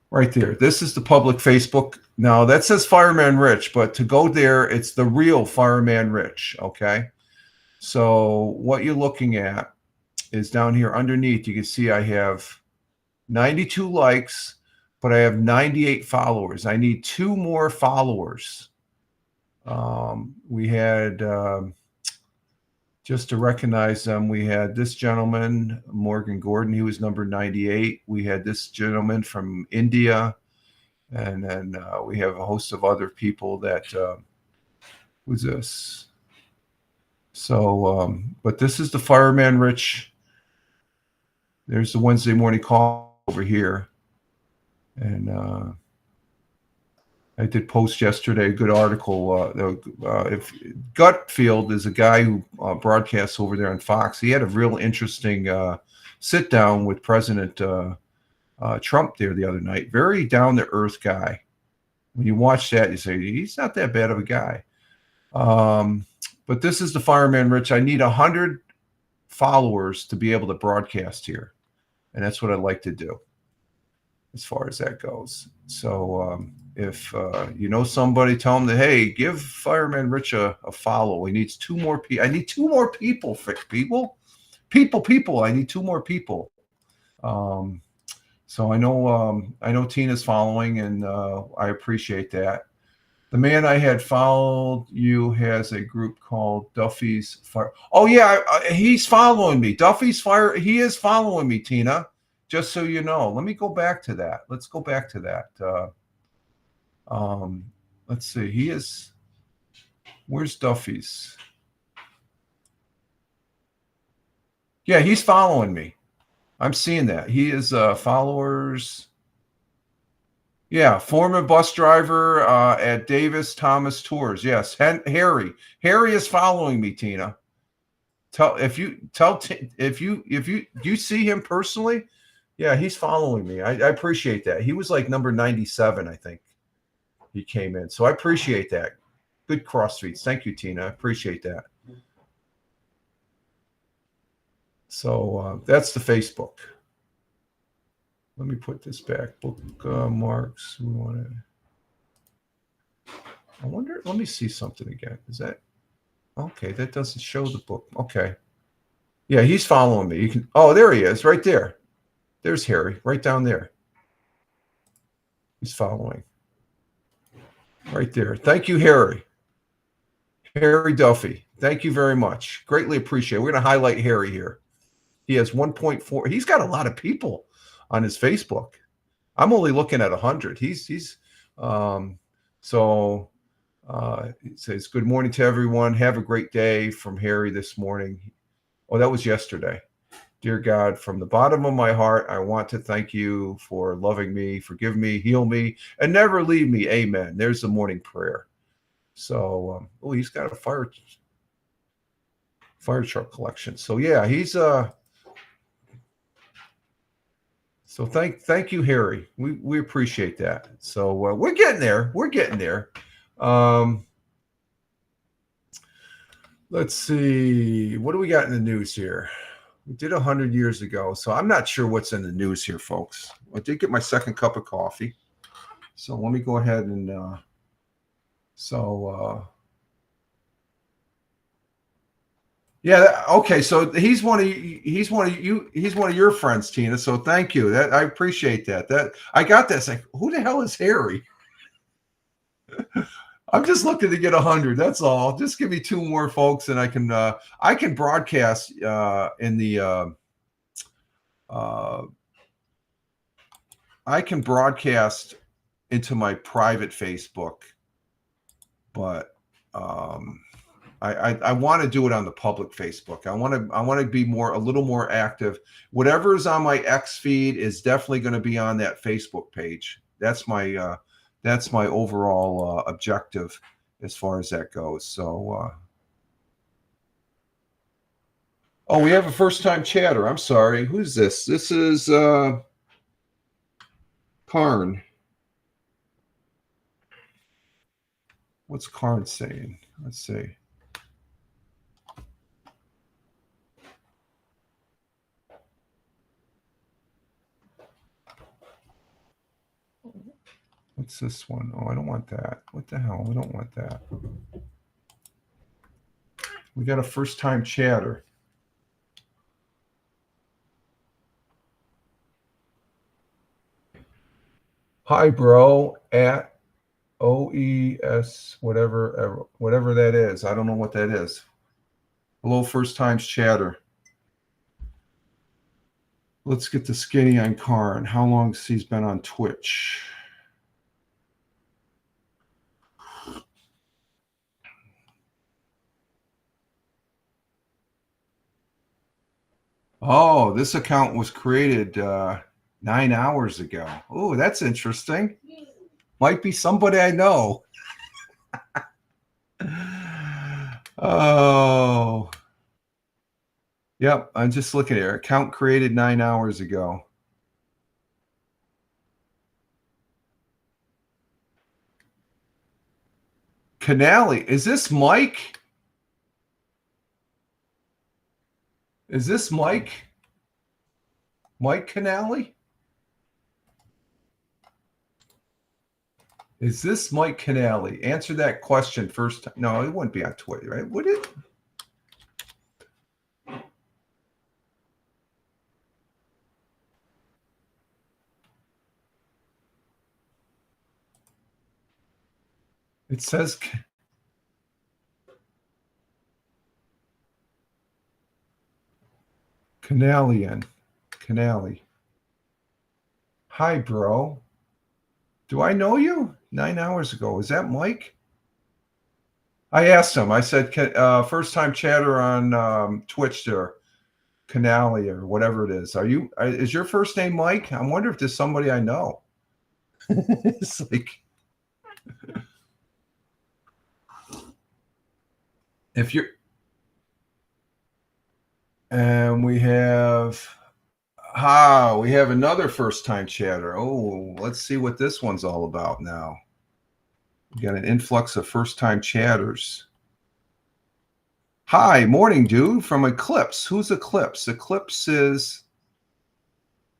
Right there. This is the public Facebook. Now, that says Fireman Rich, but to go there, it's the real Fireman Rich, okay? So what you're looking at is down here underneath. You can see I have 92 likes, but I have 98 followers. I need 2 more followers. We had, just to recognize them, we had this gentleman, Morgan Gordon. He was number 98. We had this gentleman from India. And then we have a host of other people that, who's this? So, but this is the Fireman Rich. There's the Wednesday morning call over here. And I did post yesterday a good article. If Gutfield is a guy who broadcasts over there on Fox, he had a real interesting sit down with President Trump there the other night. Very down to earth guy. When you watch that, you say he's not that bad of a guy. But this is the Fireman Rich. I need 100 followers to be able to broadcast here, and that's what I'd like to do as far as that goes. So if you know somebody, tell them that, hey, give Fireman Rich a follow. He needs 2 more people. I need 2 more people, people. I need 2 more people. So I know Tina's following, and I appreciate that. The man I had followed you has a group called Duffy's Fire. Oh yeah, he's following me. Duffy's Fire. He is following me, Tina. Just so you know. Let me go back to that. Let's go back to that. Let's see. He is. Where's Duffy's? Yeah, he's following me. I'm seeing that. He is followers. Yeah, former bus driver at Davis Thomas Tours. Yes, Harry. Harry is following me, Tina. Do you see him personally? Yeah, he's following me. I appreciate that. He was like number 97, I think. He came in. So I appreciate that. Good cross feeds. Thank you, Tina. I appreciate that. So that's the Facebook. Let me put this back. Bookmarks. We want to. I wonder. Let me see something again. Is that okay? That doesn't show the book. Okay. Yeah, he's following me. You can. Oh, there he is, right there. There's Harry, right down there. He's following. Right there. Thank you, Harry. Harry Duffy. Thank you very much. Greatly appreciate it. We're going to highlight Harry here. He has 1.4. He's got a lot of people on his Facebook. I'm only looking at 100. He says, good morning to everyone. Have a great day from Harry this morning. Oh, that was yesterday. Dear God, from the bottom of my heart, I want to thank you for loving me, forgive me, heal me, and never leave me. Amen. There's the morning prayer. So, he's got a fire truck collection. So yeah, he's so thank you, Harry. We appreciate that. So we're getting there. We're getting there. Let's see. What do we got in the news here? We did 100 years ago, so I'm not sure what's in the news here, folks. I did get my second cup of coffee, so let me go ahead and yeah, okay. So he's one of your friends, Tina. So thank you. That I appreciate that. That I got this. Like, who the hell is Harry? I'm just looking to get 100. That's all. Just give me 2 more, folks, and I can broadcast in the I can broadcast into my private Facebook, but I want to do it on the public Facebook. I want to be a little more active. Whatever is on my X feed is definitely going to be on that Facebook page. That's my overall objective as far as that goes. So, we have a first-time chatter. I'm sorry. Who's this? This is Karn. What's Karn saying? Let's see. What's this one? Oh, I don't want that. What the hell? We don't want that. We got a first-time chatter. Hi, bro, at OES, whatever that is. I don't know what that is. Hello, first-time chatter. Let's get the skinny on Karn. How long has he been on Twitch? Oh, this account was created 9 hours ago. Oh, that's interesting. Might be somebody I know. Oh. Yep, I'm just looking here. Account created 9 hours ago. Canali, is this Mike? Is this Mike? Mike Canali? Is this Mike Canali? Answer that question first. No, it wouldn't be on Twitter, right? Would it? It says Canali. Hi, bro. Do I know you? 9 hours ago. Is that Mike? I asked him. I said, first-time chatter on Twitch there, Canali or whatever it is. Is your first name Mike? I wonder if there's somebody I know. It's like, if you're, and we have another first-time chatter. Oh, let's see what this one's all about now. We got an influx of first-time chatters. Hi, morning, dude, from Eclipse. Who's Eclipse? Eclipse is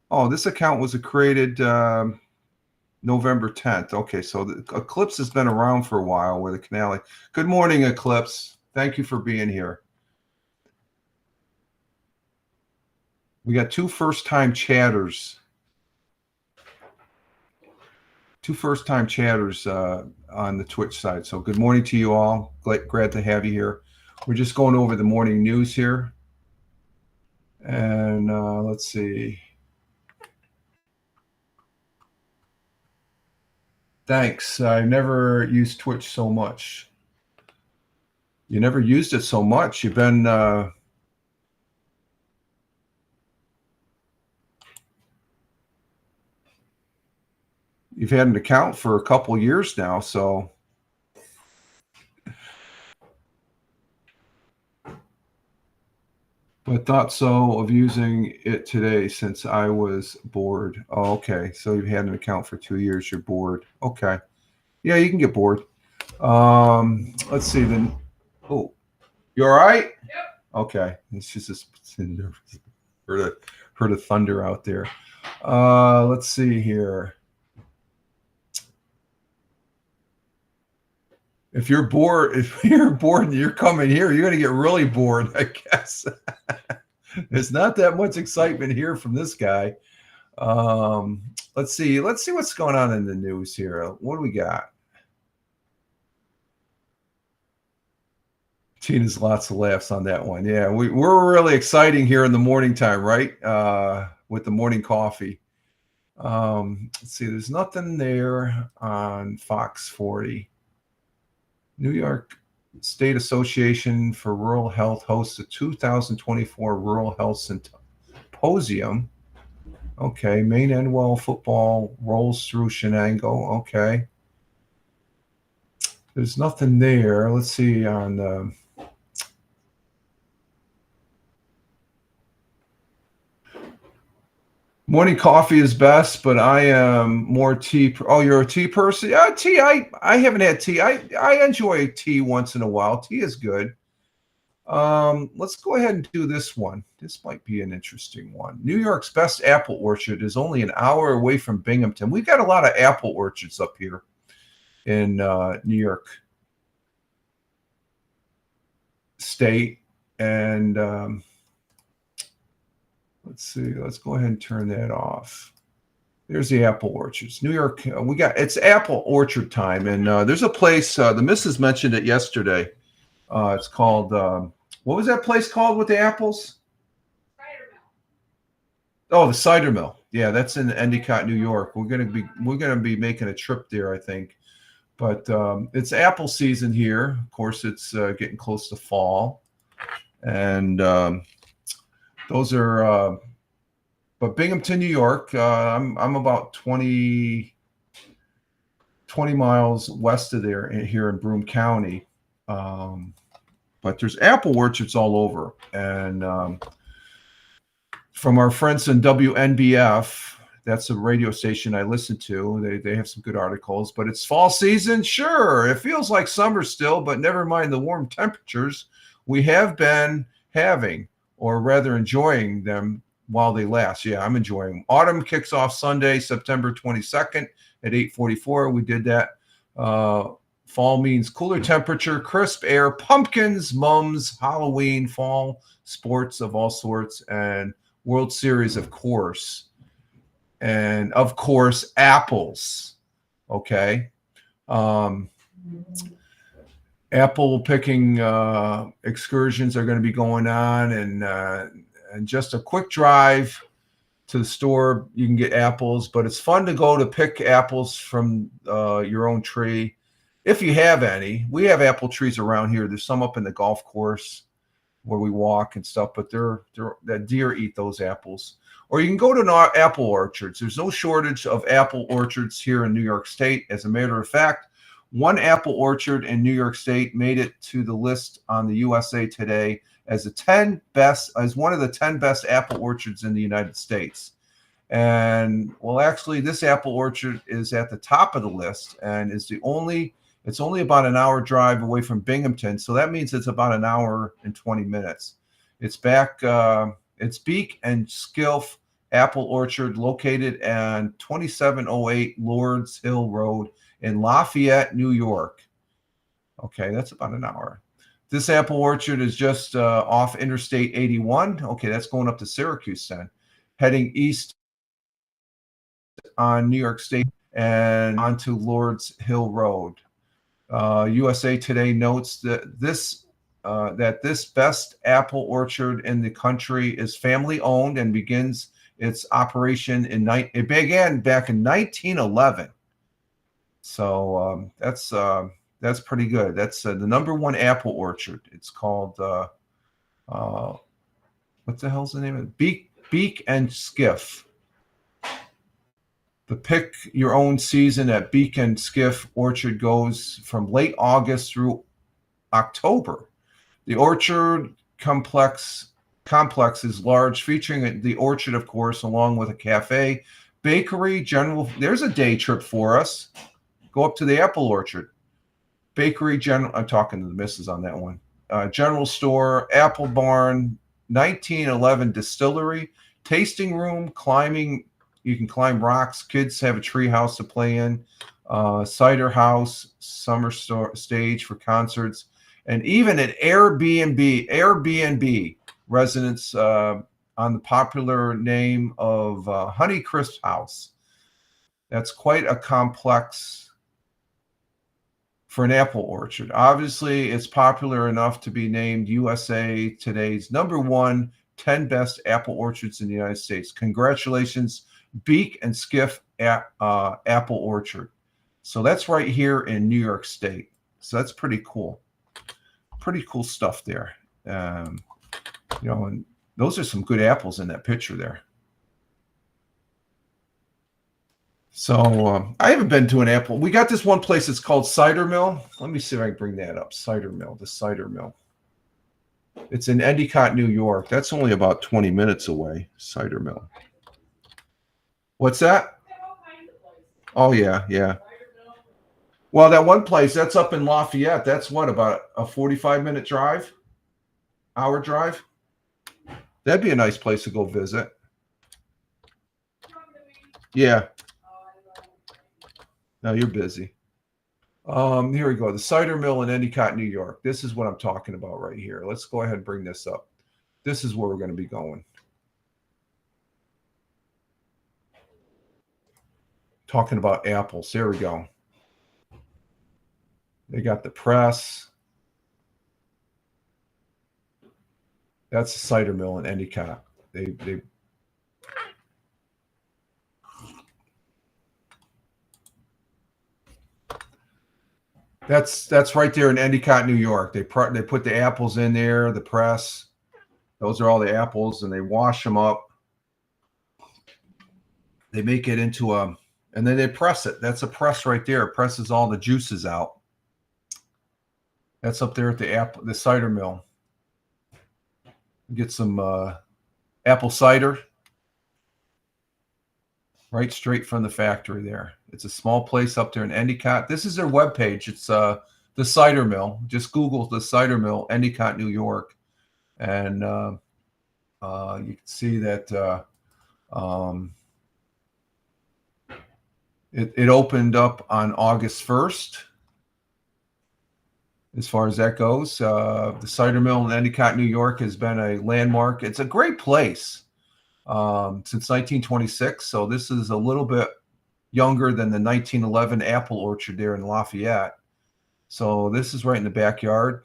Oh, this account was created November 10th. Okay, so the Eclipse has been around for a while with the Canale. Good morning, Eclipse. Thank you for being here. We got two first-time chatters. Two first-time chatters on the Twitch side. So good morning to you all. Glad to have you here. We're just going over the morning news here. And let's see. Thanks. I never used Twitch so much. You never used it so much. You've been you've had an account for a couple years now, so but thought so of using it today since I was bored. Oh, okay. So you've had an account for 2 years. You're bored. Okay. Yeah, you can get bored. Let's see then. Oh, you all right? Yep. Okay. It's just heard a thunder out there. Let's see here. If you're bored and you're coming here, you're going to get really bored, I guess. There's not that much excitement here from this guy. Let's see what's going on in the news here. What do we got? Tina's lots of laughs on that one. Yeah, we're really exciting here in the morning time, right? With the morning coffee. Let's see, there's nothing there on Fox 40. New York State Association for Rural Health hosts a 2024 Rural Health Symposium. Okay, Maine Endwell football rolls through Shenango. Okay. There's nothing there. Let's see on morning coffee is best, but I am more tea. Oh, you're a tea person? Yeah, tea. I haven't had tea. I enjoy tea once in a while. Tea is good. Let's go ahead and do this one. This might be an interesting one. New York's best apple orchard is only an hour away from Binghamton. We've got a lot of apple orchards up here in New York State. And let's see. Let's go ahead and turn that off. There's the apple orchards. New York, it's apple orchard time. And there's a place, the missus mentioned it yesterday. It's called, what was that place called with the apples? Cider Mill. Oh, the cider mill. Yeah, that's in Endicott, New York. We're gonna be making a trip there, I think. But it's apple season here. Of course, it's getting close to fall, and those are. But Binghamton, New York. I'm about 20 miles west of there, here in Broome County. But there's apple orchards all over, and from our friends in WNBF, that's a radio station I listen to. They have some good articles, but it's fall season. Sure, it feels like summer still, but never mind the warm temperatures we have been having, or rather enjoying them while they last. Yeah, I'm enjoying them. Autumn kicks off Sunday, September 22nd at 8:44. We did that. Fall means cooler temperature, crisp air, pumpkins, mums, Halloween, fall sports of all sorts, and World Series, of course. And, of course, apples. Okay. Apple picking excursions are going to be going on, and just a quick drive to the store, you can get apples, but it's fun to go to pick apples from your own tree. If you have any. We have apple trees around here. There's some up in the golf course where we walk and stuff, but that deer eat those apples. Or you can go to apple orchards. There's no shortage of apple orchards here in New York State. As a matter of fact, one apple orchard in New York State made it to the list on the USA Today as one of the 10 best apple orchards in the United States. And well, actually, this apple orchard is at the top of the list and is it's only about an hour drive away from Binghamton. So that means it's about an hour and 20 minutes. It's Beek and Skilf apple orchard located on 2708 Lords Hill Road in Lafayette, New York. Okay, that's about an hour. This apple orchard is just off Interstate 81. Okay, that's going up to Syracuse then. Heading east on New York State and onto Lords Hill Road. USA Today notes that this best apple orchard in the country is family owned and begins its operation it began back in 1911. So that's pretty good. That's the #1 apple orchard. It's called what the hell's the name of it? Beak and Skiff. The pick your own season at Beak and Skiff Orchard goes from late August through October. The orchard complex is large, featuring the orchard, of course, along with a cafe, bakery, general. There's a day trip for us. Go up to the apple orchard. Bakery, general. I'm talking to the missus on that one. General store, apple barn, 1911 distillery, tasting room, climbing. You can climb rocks. Kids have a tree house to play in. Cider house, summer stage for concerts, and even an Airbnb residence on the popular name of Honeycrisp House. That's quite a complex for an apple orchard. Obviously, it's popular enough to be named USA Today's #1 10 best apple orchards in the United States. Congratulations, Beak and Skiff Apple Orchard. So that's right here in New York State. So that's pretty cool. Pretty cool stuff there. And those are some good apples in that picture there. So I haven't been to an apple. We got this one place. It's called Cider Mill. Let me see if I can bring that up. Cider Mill, the Cider Mill. It's in Endicott, New York. That's only about 20 minutes away. Cider Mill. What's that? Oh, yeah. Well, that one place, that's up in Lafayette. That's what, about a 45-minute drive? Hour drive? That'd be a nice place to go visit. Yeah. No, you're busy. Here we go. The Cider Mill in Endicott, New York. This is what I'm talking about right here. Let's go ahead and bring this up. This is where we're going to be going. Talking about apples. There we go. They got the press. That's the cider mill in Endicott. That's right there in Endicott, New York. They put the apples in there, the press. Those are all the apples, and they wash them up. They make it into and then they press it. That's a press right there. It presses all the juices out. That's up there at the cider mill. Get some apple cider right straight from the factory there. It's a small place up there in Endicott. This is their webpage. It's the cider mill. Just Google the cider mill, Endicott, New York. And you can see that it opened up on August 1st. As far as that goes, the cider mill in Endicott, New York has been a landmark. It's a great place since 1926. So this is a little bit younger than the 1911 apple orchard there in Lafayette. So this is right in the backyard.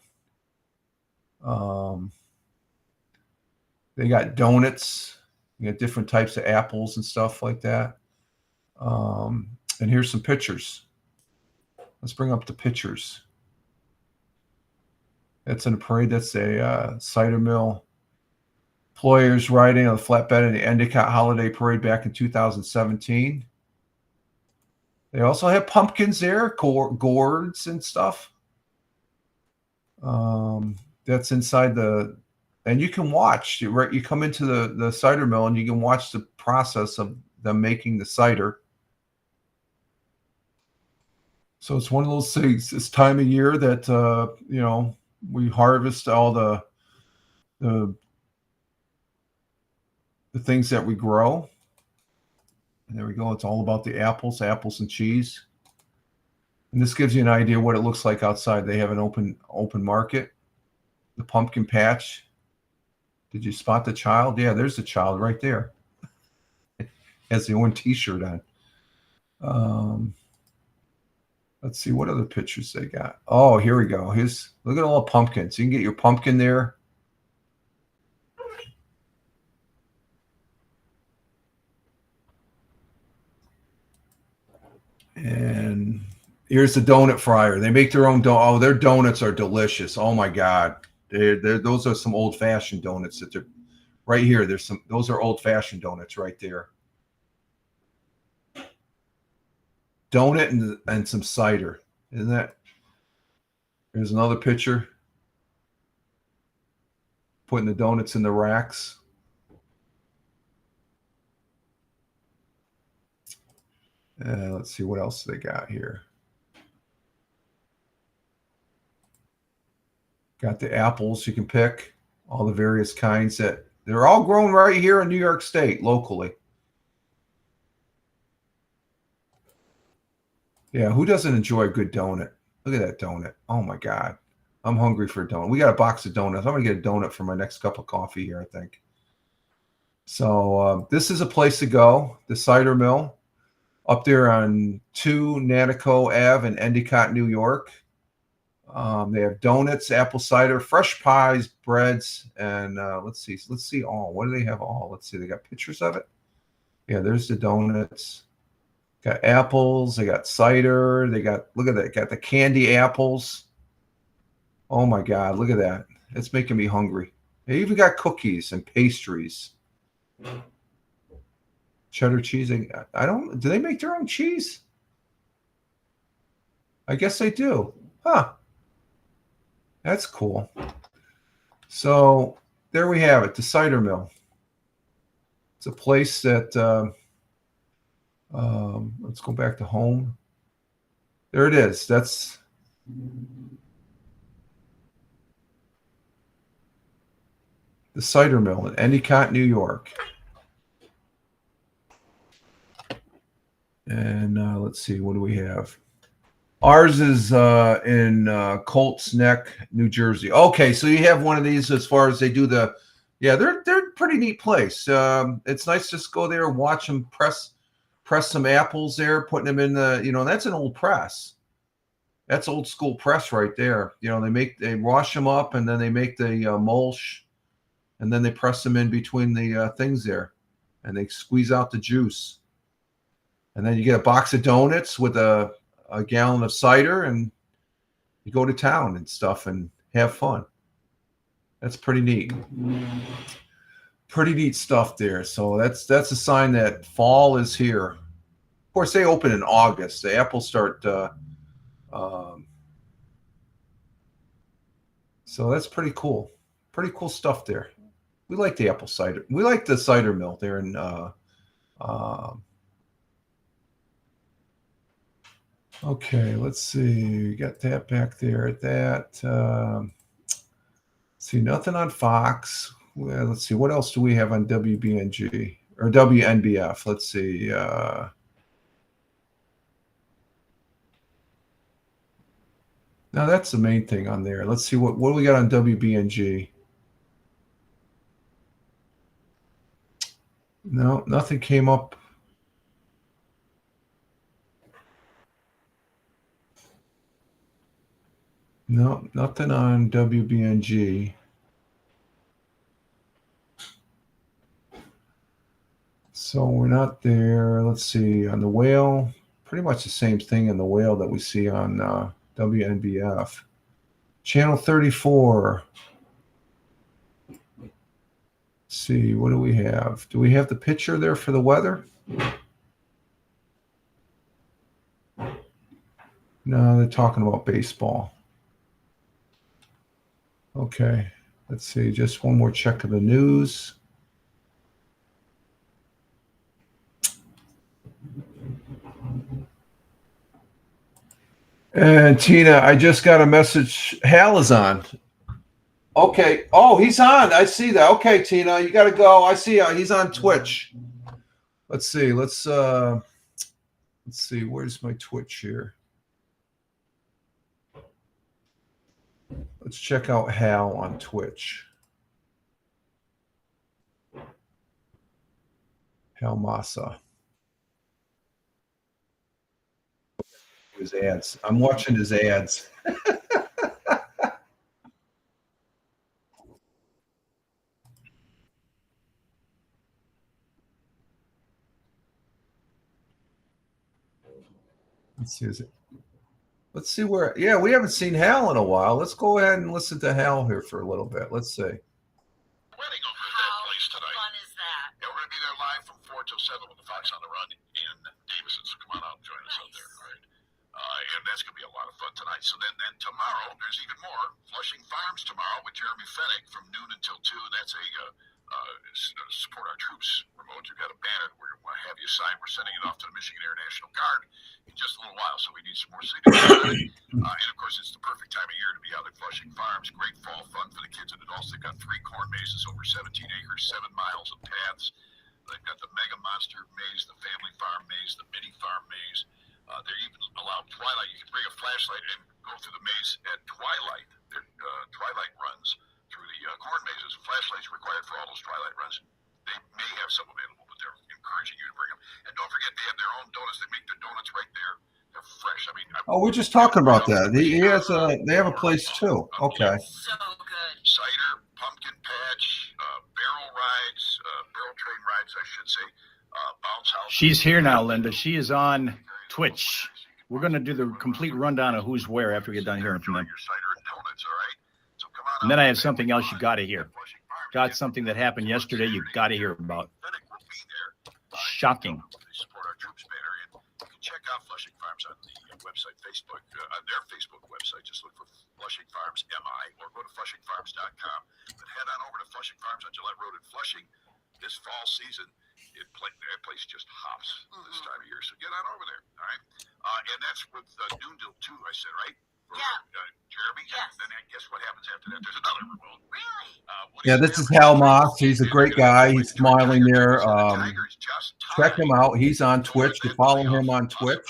They got donuts. You got different types of apples and stuff like that. And here's some pictures. Let's bring up the pictures. That's in a parade. That's a cider mill. Employers riding on the flatbed in the Endicott Holiday Parade back in 2017. They also have pumpkins there, gourds and stuff. That's inside and you can watch. You come into the cider mill and you can watch the process of them making the cider. So it's one of those things. This time of year that we harvest all the things that we grow. And there we go. It's all about the apples and cheese. And this gives you an idea what it looks like outside. They have an open market. The pumpkin patch. Did you spot the child? Yeah, there's the child right there. Has the orange T-shirt on. Let's see what other pictures they got. Oh, here we go. Look at all the pumpkins. You can get your pumpkin there. And here's the donut fryer. They make their own donut. Oh, their donuts are delicious. Oh my God. Those are some old-fashioned donuts that they're right here. Those are old-fashioned donuts right there. Donut and some cider. Isn't that? Here's another picture. Putting the donuts in the racks. Let's see what else they got here. Got the apples you can pick, all the various kinds that they're all grown right here in New York State locally. Yeah, who doesn't enjoy a good donut? Look at that donut. Oh my God. I'm hungry for a donut. We got a box of donuts. I'm going to get a donut for my next cup of coffee here, I think. So this is a place to go, the cider mill, up there on 2 Natico Ave in Endicott, New York. They have donuts, apple cider, fresh pies, breads, and let's see all. What do they have all? Let's see. They got pictures of it. Yeah, there's the donuts. Got apples. They got cider. Look at that. Got the candy apples. Oh my God, look at that. It's making me hungry. They even got cookies and pastries. Cheddar cheese. Do they make their own cheese? I guess they do. Huh. That's cool. So there we have it, the cider mill. It's a place that, let's go back to home. There it is. That's the cider mill in Endicott, New York. And let's see, what do we have? Ours is in Colts Neck, New Jersey. Okay, so you have one of these as far as they do the, yeah, they're a pretty neat place. It's nice to just go there and watch them press some apples there, putting them in the, that's an old press. That's old school press right there. They wash them up and then they make the mulch and then they press them in between the things there and they squeeze out the juice. And then you get a box of donuts with a gallon of cider and you go to town and stuff and have fun. That's pretty neat. Pretty neat stuff there. So that's a sign that fall is here. Of course, they open in August. The apples start. So that's pretty cool. Pretty cool stuff there. We like the apple cider. We like the cider mill there in. Okay, let's see. We got that back there at that. See, nothing on Fox. Well, let's see. What else do we have on WBNG or WNBF? Let's see. Now that's the main thing on there. Let's see what do we got on WBNG. No, nothing came up. No, nothing on WBNG. So we're not there. Let's see. On the whale, pretty much the same thing in the whale that we see on WNBF. Channel 34. Let's see, what do we have? Do we have the picture there for the weather? No, they're talking about baseball. Okay, let's see. Just one more check of the news. And Tina, I just got a message. Hal is on. Okay. Oh, he's on. I see that. Okay, Tina, you got to go. I see he's on Twitch. Let's see. Let's see. Where's my Twitch here? Let's check out Hal on Twitch. Hal Massa. His ads. I'm watching his ads. Let's see. Let's see where. Yeah, we haven't seen Hal in a while. Let's go ahead and listen to Hal here for a little bit. Let's see. Wedding over at that place tonight. How fun is that? Yeah, we're gonna be there live from 4 till 7 with the Fox on the Run in Davison. So come on out and join us out there. All right. And that's gonna be a lot of fun tonight. So then tomorrow there's even more. Flushing Farms tomorrow with Jeremy Fennick from noon until 2. That's a support our troops remote. You've got a banner. We're going to have you sign. We're sending it off to the Michigan Air National Guard in just a little while, so we need some more signatures. And of course, it's the perfect time of year to be out at Flushing Farms. Great fall fun for the kids and adults. They've got 3 corn mazes, over 17 acres, 7 miles of paths. They've got the Mega Monster Maze, the Family Farm Maze, the Mini Farm Maze. They're even allowed twilight. You can bring a flashlight and go through the maze at twilight. They're twilight runs through the corn mazes. Flashlights required for all those twilight runs. They may have some available, but they're encouraging you to bring them. And don't forget, they have their own donuts. They make their donuts right there. They're fresh. I mean, we're just talking about that. They have a place too. Okay. So good. Cider, pumpkin patch, barrel rides, barrel train rides, I should say. Bounce house. She's here now, Linda. She is on Twitch. We're going to do the complete rundown of who's where after we get done hearing from them. And then I have something else you got to hear. Got something that happened yesterday you got to hear about. Shocking. Support our troops banner. And you can check out Flushing Farms on the website, Facebook, on their Facebook website. Just look for Flushing Farms MI or go to flushingfarms.com. But head on over to Flushing Farms on Gillette Road in Flushing this fall season. That place just hops this time of year. So get on over there. All right. And that's with noon till 2, I said, right? Jeremy? Yes. Then guess what happens after that? There's another remote. Really? Yeah, this is Hal Moss. He's a great guy. He's smiling there. Check him out. He's on Twitch. You follow him on Twitch.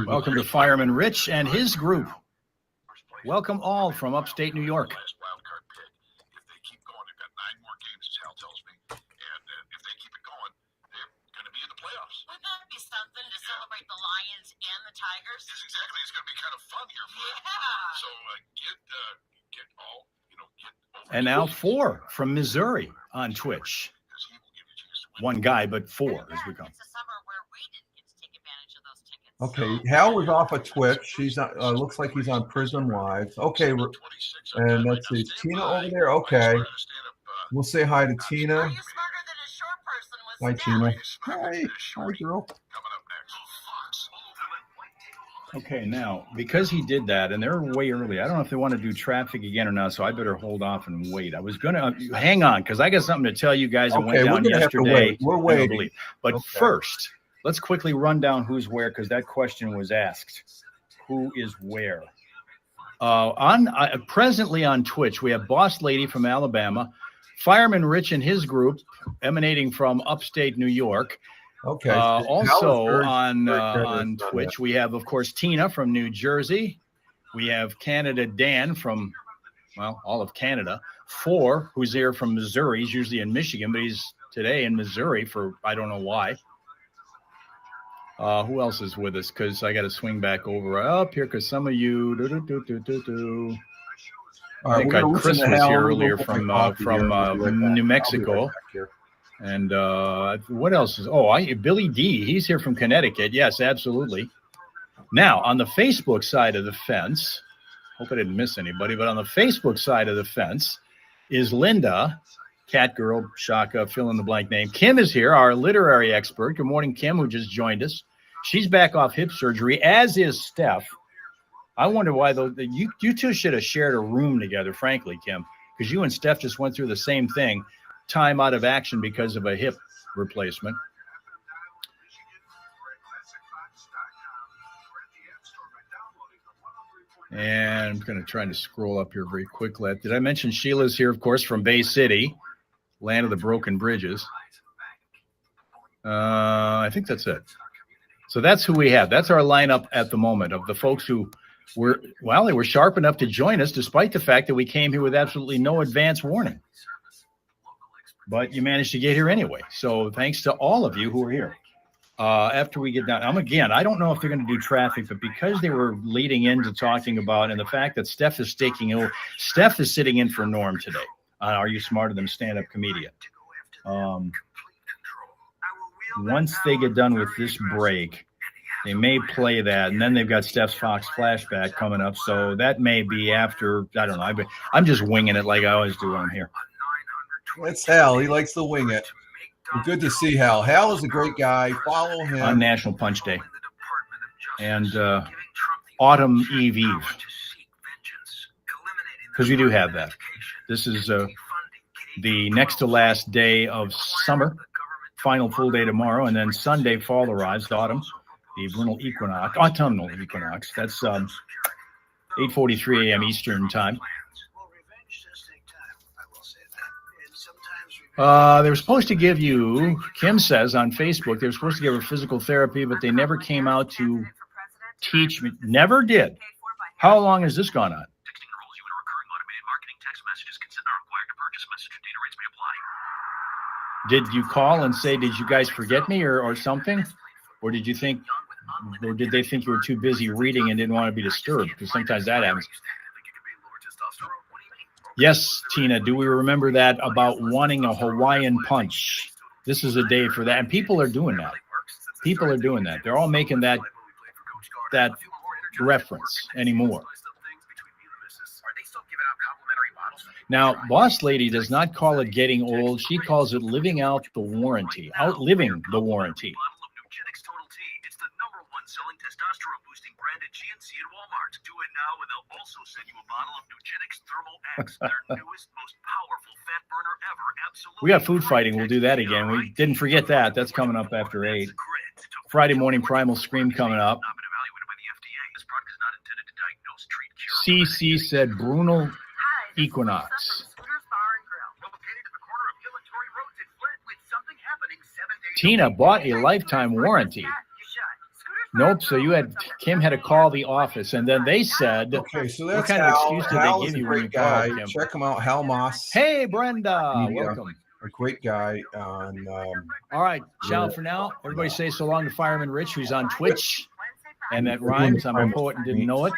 Welcome to Fireman Rich and his group. Welcome all from upstate New York. If they keep going, they've got 9 more games, as Hal tells me. And if they keep it going, they're going to be in the playoffs. Wouldn't that be something to celebrate the Lions and the Tigers? Yes, exactly. It's going to be kind of fun here for them. So get all, get over. And now 4 from Missouri on Twitch. One guy, but 4 as we come. It's a summer where we didn't get to take advantage of those tickets. Okay, Hal was off of Twitch. He's on. Looks like he's on Prism Live. Okay, and let's see, Tina over there. Okay, we'll say hi to Tina. Are you smarter than a short person was Hi, Tina. Hi, girl. Coming up next. Okay, now, because he did that, and they're way early, I don't know if they want to do traffic again or not, so I better hold off and wait. I was going to hang on because I got something to tell you guys that went down yesterday. We're waiting. But first, let's quickly run down who's where because that question was asked. Who is where? Presently on Twitch, we have Boss Lady from Alabama, Fireman Rich and his group emanating from upstate New York. Okay. Also on Twitch, we have, of course, Tina from New Jersey. We have Canada Dan from, well, all of Canada. 4, who's here from Missouri. He's usually in Michigan, but he's today in Missouri for I don't know why. Who else is with us? Because I got to swing back over up here because some of you. I think Chris was here earlier from New Mexico. And what else is? Billy D. He's here from Connecticut. Yes, absolutely. Now, on the Facebook side of the fence, hope I didn't miss anybody, but on the Facebook side of the fence is Linda, Catgirl, Shaka, fill in the blank name. Kim is here, our literary expert. Good morning, Kim, who just joined us. She's back off hip surgery, as is Steph. I wonder why, though, you two should have shared a room together, frankly, Kim, because you and Steph just went through the same thing. Time out of action because of a hip replacement. And I'm going to try to scroll up here very quickly. Did I mention Sheila's here, of course, from Bay City, land of the broken bridges? I think that's it. So that's who we have. That's our lineup at the moment of the folks who they were sharp enough to join us despite the fact that we came here with absolutely no advance warning. But you managed to get here anyway. So thanks to all of you who are here. After we get down, I don't know if they're going to do traffic, but because they were leading into talking about, and the fact that Steph is sitting in for Norm today. Are You Smarter Than Stand-Up Comedian? Once they get done with this break, they may play that, and then they've got Steph's Fox flashback coming up. So that may be after, I don't know. I'm just winging it like I always do when I'm here. That's Hal. He likes to wing it. Good to see Hal. Hal is a great guy. Follow him. On National Punch Day. And Autumn Eve. Because we do have that. This is the next to last day of summer. Final full day tomorrow. And then Sunday, fall arrives, autumn. The autumnal equinox. That's 8:43 a.m. Eastern time. They were supposed to give you, Kim says on Facebook, they were supposed to give her physical therapy, but they never came out to teach me. Never did. How long has this gone on? Did you call and say, did you guys forget me or something? Or did they think you were too busy reading and didn't want to be disturbed? Because sometimes that happens. Yes, Tina, do we remember that about wanting a Hawaiian punch? This is a day for that. And people are doing that. They're all making that reference anymore. Now, Boss Lady does not call it getting old. She calls it living out the warranty, outliving the warranty. We got food fighting. We'll do that again. We didn't forget that. That's coming up after 8. Friday morning Primal Scream coming up. CC said Brunel Equinox. Tina bought a lifetime warranty. Nope. So Kim had to call the office, and then they said, "Okay, so that's what kind of excuse did they give you when you called, Kim?" Check him out, Hal Moss. Hey, Brenda, welcome. A great guy on. All right, ciao for now. Everybody say so long to Fireman Rich, who's on Twitch, and that rhymes. I'm a poet and didn't know it.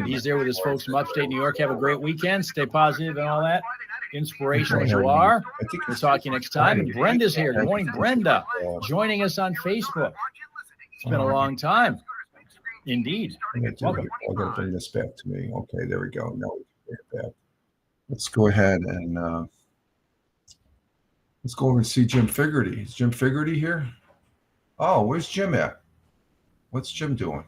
He's there with his folks from upstate New York. Have a great weekend. Stay positive and all that. Inspirational as you are. We'll talk to you next time. And Brenda's here. Good morning, Brenda, joining us on Facebook. It's been a long time. Indeed. Welcome. I'm going to bring this back to me. Okay, there we go. No, let's go ahead and let's go over and see Jim Figerty. Is Jim Figerty here? Oh, where's Jim at? What's Jim doing?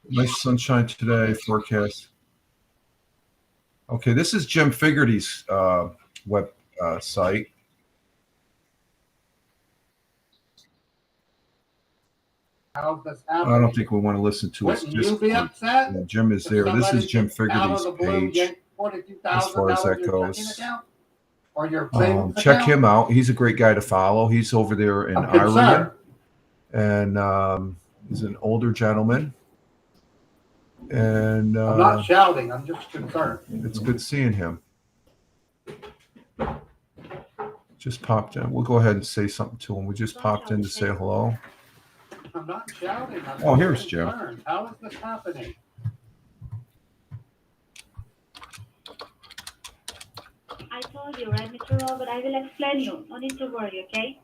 Nice sunshine today, forecast. Okay, this is Jim Figerty's web site. How's this I happening? don't think we want to listen to us. Wouldn't you be upset? Yeah, Jim is there. This is Jim Figerty's page as far as that goes. Or your check him out. He's a great guy to follow. He's over there in Ireland. And he's an older gentleman. And I'm not shouting. I'm just concerned. It's good seeing him. Just popped in. We'll go ahead and say something to him. We just popped in to say hello. I'm not shouting. Oh, here's Jim. How is this happening? I told you, right, Mr. Robert? I will explain you. No need to worry, okay?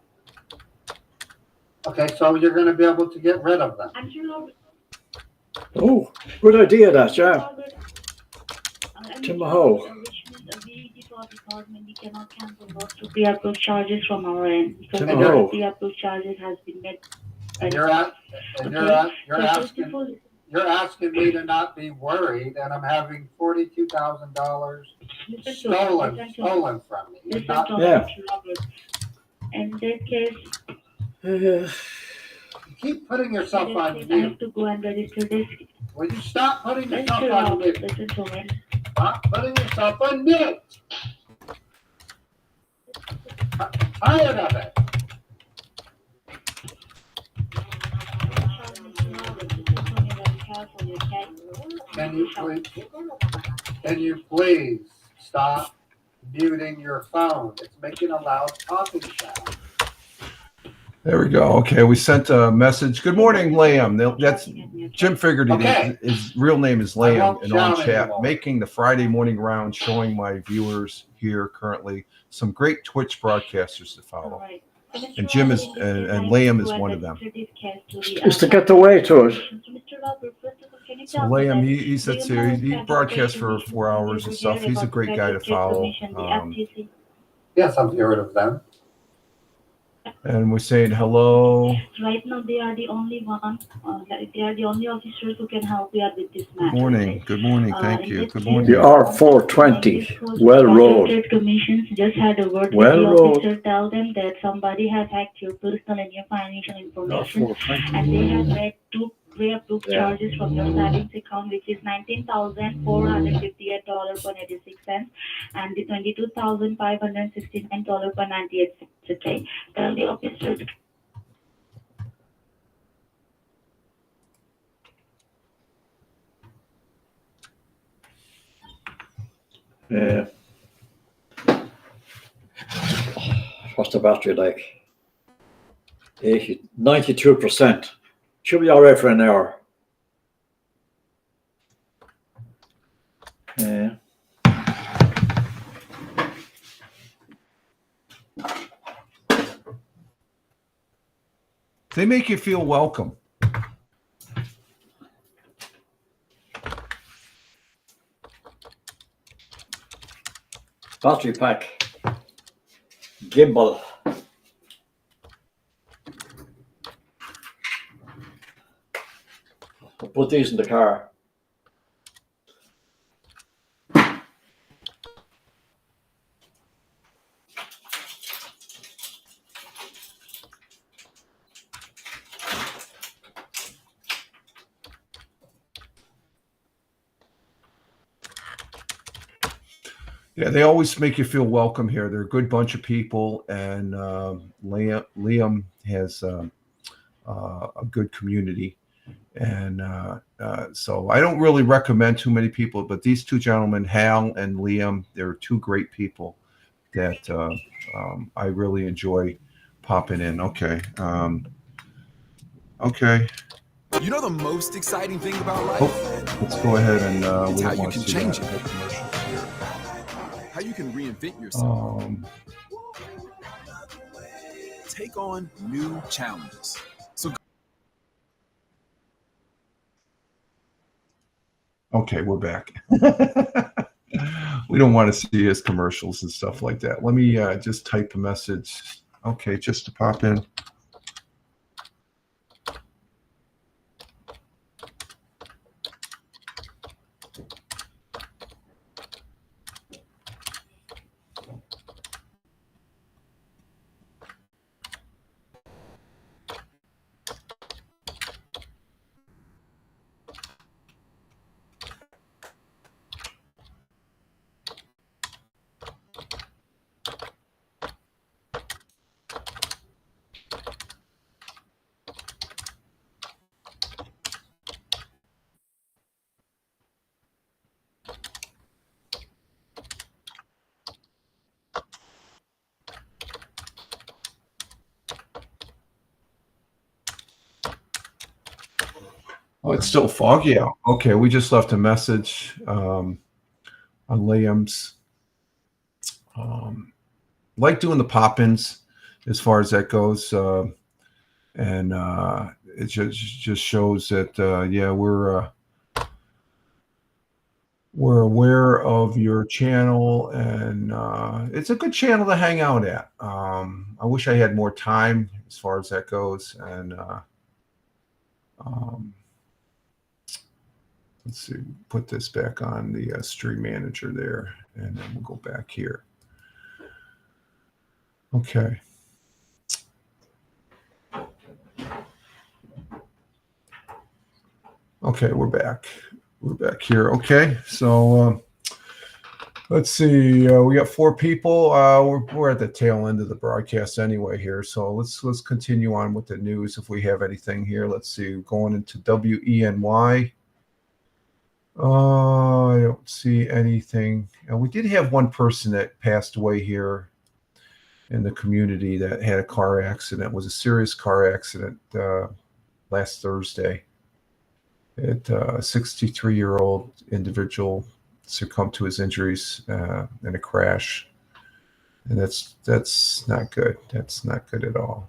Okay, so you're going to be able to get rid of them. I'm sure Robert. Oh, good idea, that, yeah. Timahoe. We cannot cancel those to pre-approved charges from our end because Timahoe. the pre-approved charges has been made. You're asking me to not be worried, and I'm having $42,000 stolen from me. Yeah. In that case, You keep putting yourself on I mute. have to go and register this. Will you stop putting yourself Mr. on Rob, mute? listen to me. Stop putting yourself on mute. Tired of it. Mr. Rob, listen to me very carefully, okay? Can you please stop muting your phone? It's making a loud talking sound. There we go. Okay, we sent a message. Good morning, Liam. That's Jim figured it. Okay. His real name is I Liam won't and on shout chat. anymore. Making the Friday morning round, showing my viewers here currently some great Twitch broadcasters to follow. All right. So, Mr. And Jim Rob, is in this and case, I Liam need is to one of them. administer this case to the, Just to get the way to it. So, Mr. Rob, first of all, can you So tell me Liam, that, he do sits you here. know He that broadcasts the for Commission 4 hours and stuff. He's a great guy to follow. Commission, the FTC? Yes, I've heard of them. And we're saying hello. Right now, they are the only one. They are the only officers who can help you out with this matter. Good morning. Okay? Good morning. Thank In you. this Good case, morning. The R420, well road. State commissions just had a word Well with the road. officer. Tell them that somebody has hacked your personal and your financial information, R420. and they have made two pre-approved Yeah. charges from your savings account, which is $19,458.86, and the $22,569.98. Okay, tell the officer. Yeah. What's the battery like? 92%. Should be all right for an hour. Yeah. They make you feel welcome. Battery pack. Gimbal. I'll put these in the car. Yeah, they always make you feel welcome here. They're a good bunch of people, and Liam has a good community, and so I don't really recommend too many people, but these two gentlemen, Hal and Liam, they're two great people that I really enjoy popping in. Okay. Okay. You know the most exciting thing about life? Oh, let's go ahead and It's we how don't you want to can see change that. it. How you can reinvent yourself. Take on new challenges. So Okay, we're back. We don't want to see his commercials and stuff like that. Let me just type a message. Okay, just to pop in. Oh, it's still foggy out. Okay, we just left a message on Liam's. Like doing the pop-ins as far as that goes, and it just shows that yeah, we're aware of your channel, and it's a good channel to hang out at. I wish I had more time as far as that goes, and let's see, put this back on the stream manager there, and then we'll go back here. Okay. Okay, we're back. We're back here. Okay, so let's see. We got 4 people. We're at the tail end of the broadcast anyway here. So let's continue on with the news if we have anything here. Let's see. Going into WENY. I don't see anything. And we did have one person that passed away here in the community that had a car accident. It was a serious car accident last Thursday. A 63-year-old individual succumbed to his injuries in a crash, and that's not good. That's not good at all.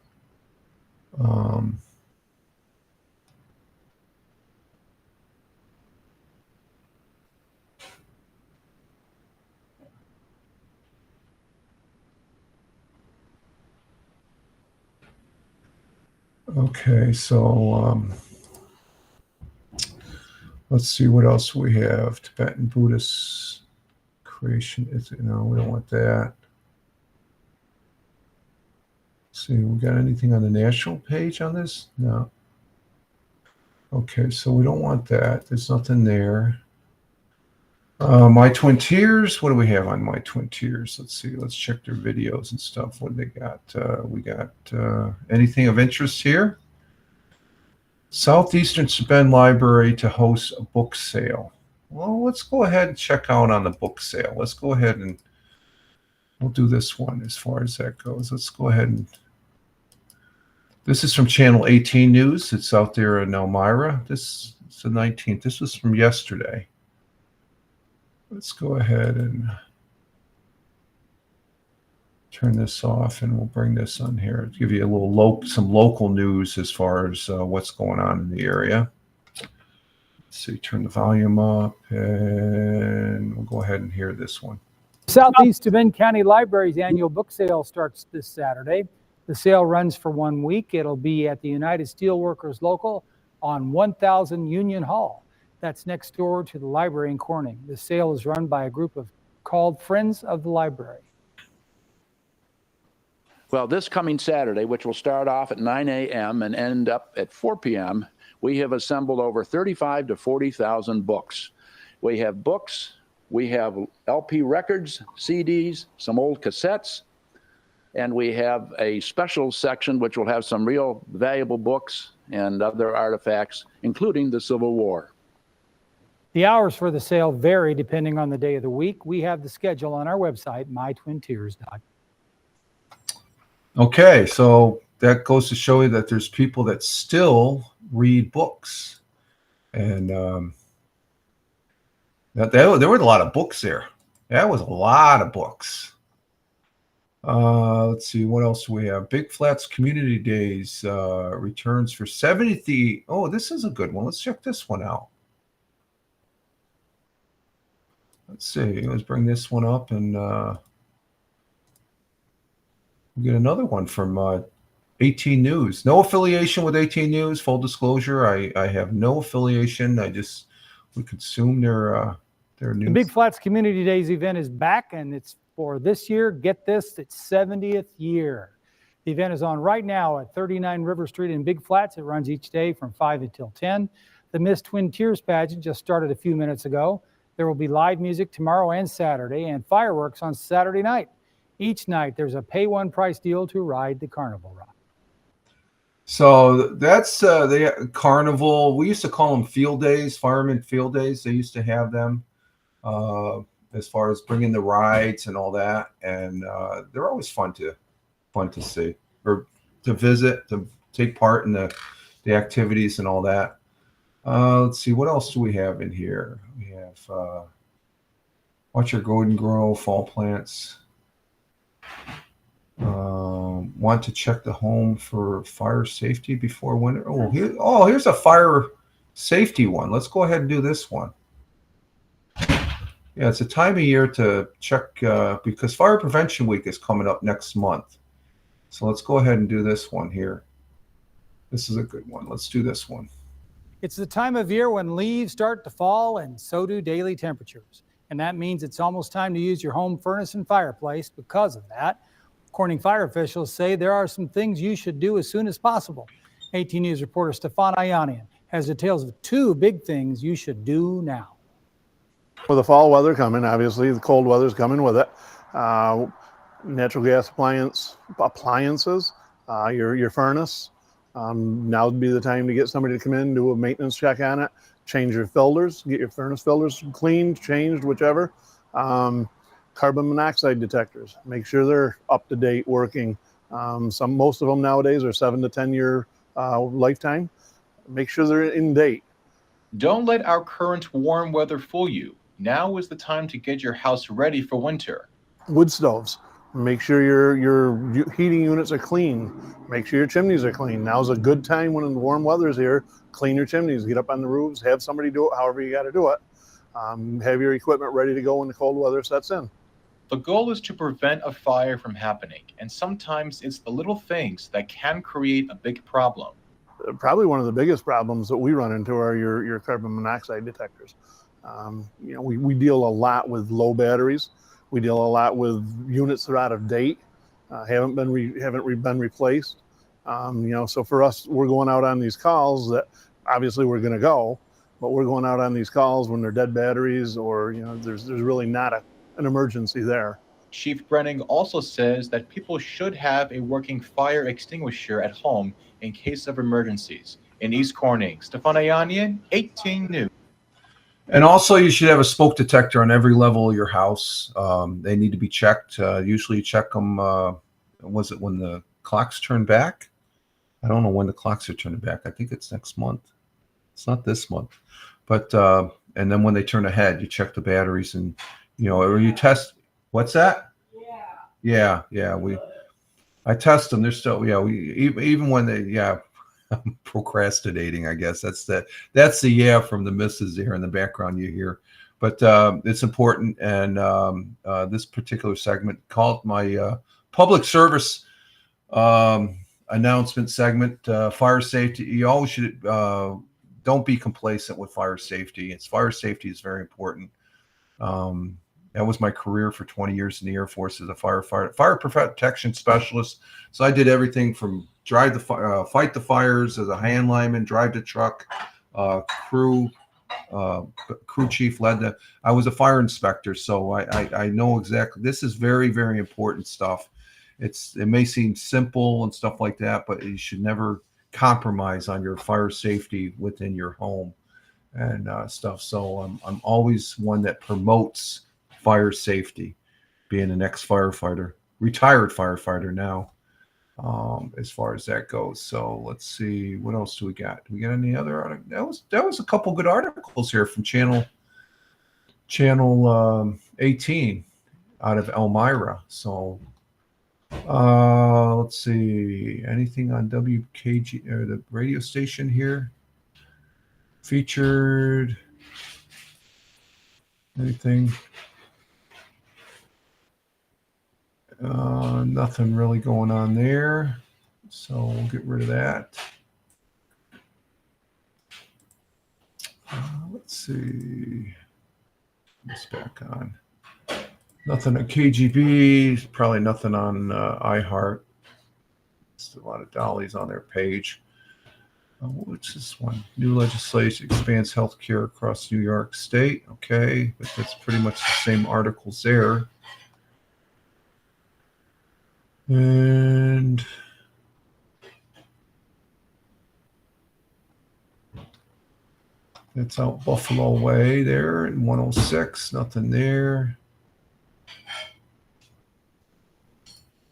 Okay, so let's see what else we have. Tibetan Buddhist creation. No, we don't want that. Let's see, we got anything on the national page on this? No. Okay, so we don't want that. There's nothing there. My Twin Tears. What do we have on My Twin Tears? Let's see. Let's check their videos and stuff. What do they got? We got anything of interest here? Southeastern Suben Library to host a book sale. Well, let's go ahead and check out on the book sale. Let's go ahead and we'll do this one as far as that goes. Let's go ahead and this is from Channel 18 News. It's out there in Elmira. This is the 19th. This was from yesterday. Let's go ahead and turn this off, and we'll bring this on here to give you a little some local news as far as what's going on in the area. Let's see, turn the volume up, and we'll go ahead and hear this one. Southeast Bend County Library's annual book sale starts this Saturday. The sale runs for 1 week. It'll be at the United Steelworkers Local on 1000 Union Hall. That's next door to the library in Corning. The sale is run by a group called Friends of the Library. Well, this coming Saturday, which will start off at 9 a.m. and end up at 4 p.m., we have assembled over 35 to 40,000 books. We have books, we have LP records, CDs, some old cassettes, and we have a special section which will have some real valuable books and other artifacts, including the Civil War. The hours for the sale vary depending on the day of the week. We have the schedule on our website, mytwintears.com. Okay, so that goes to show you that there's people that still read books. And there were a lot of books there. That was a lot of books. Let's see, what else do we have? Big Flats Community Days returns for 70th. Oh, this is a good one. Let's check this one out. Let's see. Let's bring this one up, and we get another one from 18 News. No affiliation with 18 News. Full disclosure, I have no affiliation. We consume their news. The Big Flats Community Days event is back, and it's for this year. Get this, it's 70th year. The event is on right now at 39 River Street in Big Flats. It runs each day from 5 until 10. The Miss Twin Tears pageant just started a few minutes ago. There will be live music tomorrow and Saturday, and fireworks on Saturday night. Each night, there's a pay one price deal to ride the carnival ride. So that's the carnival. We used to call them field days, fireman field days. They used to have them as far as bringing the rides and all that, and they're always fun to see or to visit, to take part in the activities and all that. Let's see, what else do we have in here? We have watch your garden grow, fall plants. Want to check the home for fire safety before winter. Here's a fire safety one. Let's go ahead and do this one. Yeah, it's a time of year to check because Fire Prevention Week is coming up next month. So let's go ahead and do this one here. This is a good one. Let's do this one. It's the time of year when leaves start to fall, and so do daily temperatures. And that means it's almost time to use your home furnace and fireplace. Because of that, Corning fire officials say there are some things you should do as soon as possible. 18 News reporter Stefan Ayanian has details of 2 big things you should do now. With the fall weather coming, obviously the cold weather's coming with it. Natural gas appliances, your furnace. Now would be the time to get somebody to come in, do a maintenance check on it, change your filters, get your furnace filters cleaned, changed, whichever. Carbon monoxide detectors, make sure they're up to date, working. Most of them nowadays are 7 to 10 year lifetime. Make sure they're in date. Don't let our current warm weather fool you. Now is the time to get your house ready for winter. Wood stoves. Make sure your heating units are clean. Make sure your chimneys are clean. Now's a good time when the warm weather is here. Clean your chimneys. Get up on the roofs. Have somebody do it however you got to do it. Have your equipment ready to go when the cold weather sets in. The goal is to prevent a fire from happening, and sometimes it's the little things that can create a big problem. Probably one of the biggest problems that we run into are your carbon monoxide detectors. We deal a lot with low batteries. We deal a lot with units that are out of date, haven't been replaced. So for us, we're going out on these calls that obviously we're going to go, but we're going out on these calls when they're dead batteries or there's really not an emergency there. Chief Brenning also says that people should have a working fire extinguisher at home in case of emergencies. In East Corning, Stefan Ayanian, 18 News. And also, you should have a smoke detector on every level of your house. They need to be checked. Usually, you check them. Was it when the clocks turn back? I don't know when the clocks are turning back. I think it's next month. It's not this month, but and then when they turn ahead, you check the batteries and or you test. What's that? Yeah. I test them. They're still even when they I'm procrastinating, I guess. That's the from the missus there in the background you hear. But it's important. And this particular segment called my public service announcement segment, fire safety. You always should don't be complacent with fire safety. Fire safety is very important. That was my career for 20 years in the Air Force as a firefighter, fire protection specialist. So I did everything from fight the fires as a hand lineman, drive the truck, crew chief led I was a fire inspector, so I know exactly. This is very, very important stuff. It may seem simple and stuff like that, but you should never compromise on your fire safety within your home and stuff. So I'm always one that promotes fire safety, being an ex-firefighter, retired firefighter now, as far as that goes. So let's see, what else do we got? Do we got any other articles? That was a couple good articles here from channel 18 out of Elmira. So let's see, anything on WKG or the radio station here featured anything? Nothing really going on there, so we'll get rid of that. Let's see, this back on. Nothing on KGB, probably nothing on iHeart. Just a lot of dollies on their page. What's this one? New legislation expands health care across New York State. Okay, but that's pretty much the same articles there. And that's out Buffalo Way there in 106. Nothing there.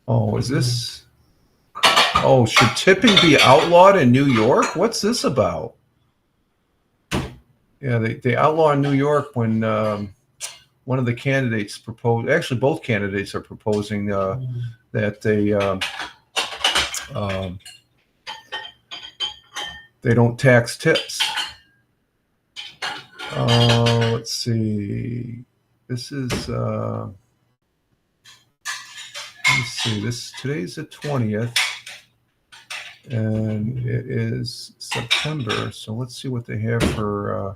Oh, is this? Oh, should tipping be outlawed in New York? What's this about? Yeah, they outlaw in New York when one of the candidates proposed. Actually, both candidates are proposing that they don't tax tips. Let's see. This is let me see. Today's the 20th, and it is September. So let's see what they have for.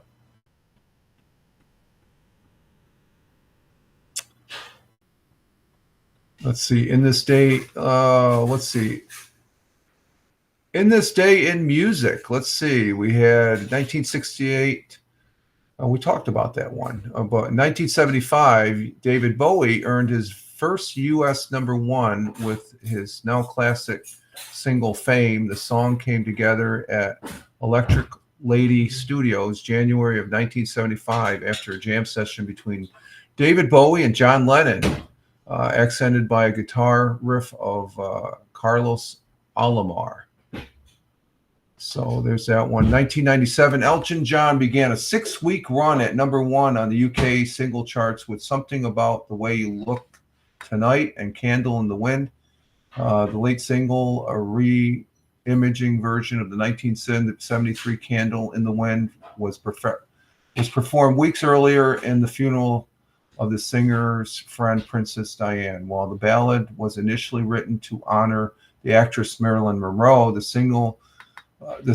Let's see. In this day, let's see. In this day in music, let's see. We had 1968. We talked about that one. But in 1975, David Bowie earned his first U.S. #1 with his now classic single Fame. The song came together at Electric Lady Studios, January of 1975, after a jam session between David Bowie and John Lennon, accented by a guitar riff of Carlos Alomar. So there's that one. 1997, Elton John began a 6-week run at #1 on the UK single charts with Something About the Way You Look Tonight and Candle in the Wind. The late single, a re-imaging version of the 1973 Candle in the Wind, was performed weeks earlier in the funeral of the singer's friend, Princess Diane. While the ballad was initially written to honor the actress Marilyn Monroe, the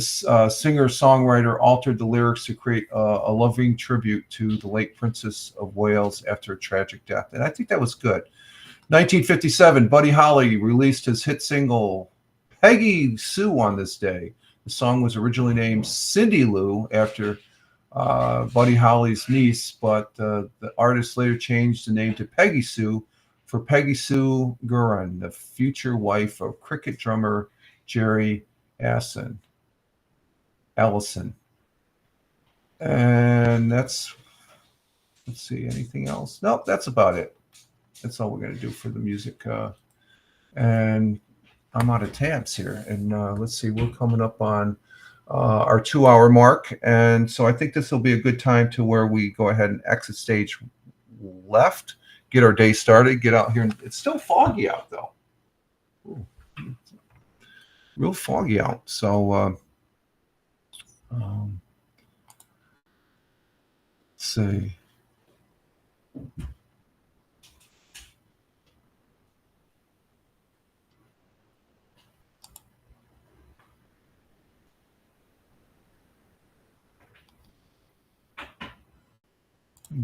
singer-songwriter altered the lyrics to create a loving tribute to the late Princess of Wales after a tragic death. And I think that was good. 1957, Buddy Holly released his hit single, Peggy Sue, on this day. The song was originally named Cindy Lou after Buddy Holly's niece, but the artist later changed the name to Peggy Sue for Peggy Sue Gurin, the future wife of cricket drummer Jerry Allison. And that's, let's see, anything else? Nope, that's about it. That's all we're going to do for the music. And I'm out of tabs here. And let's see, we're coming up on our 2-hour mark. And so I think this will be a good time to where we go ahead and exit stage left, get our day started, get out here. It's still foggy out, though. Ooh, real foggy out. So let's see.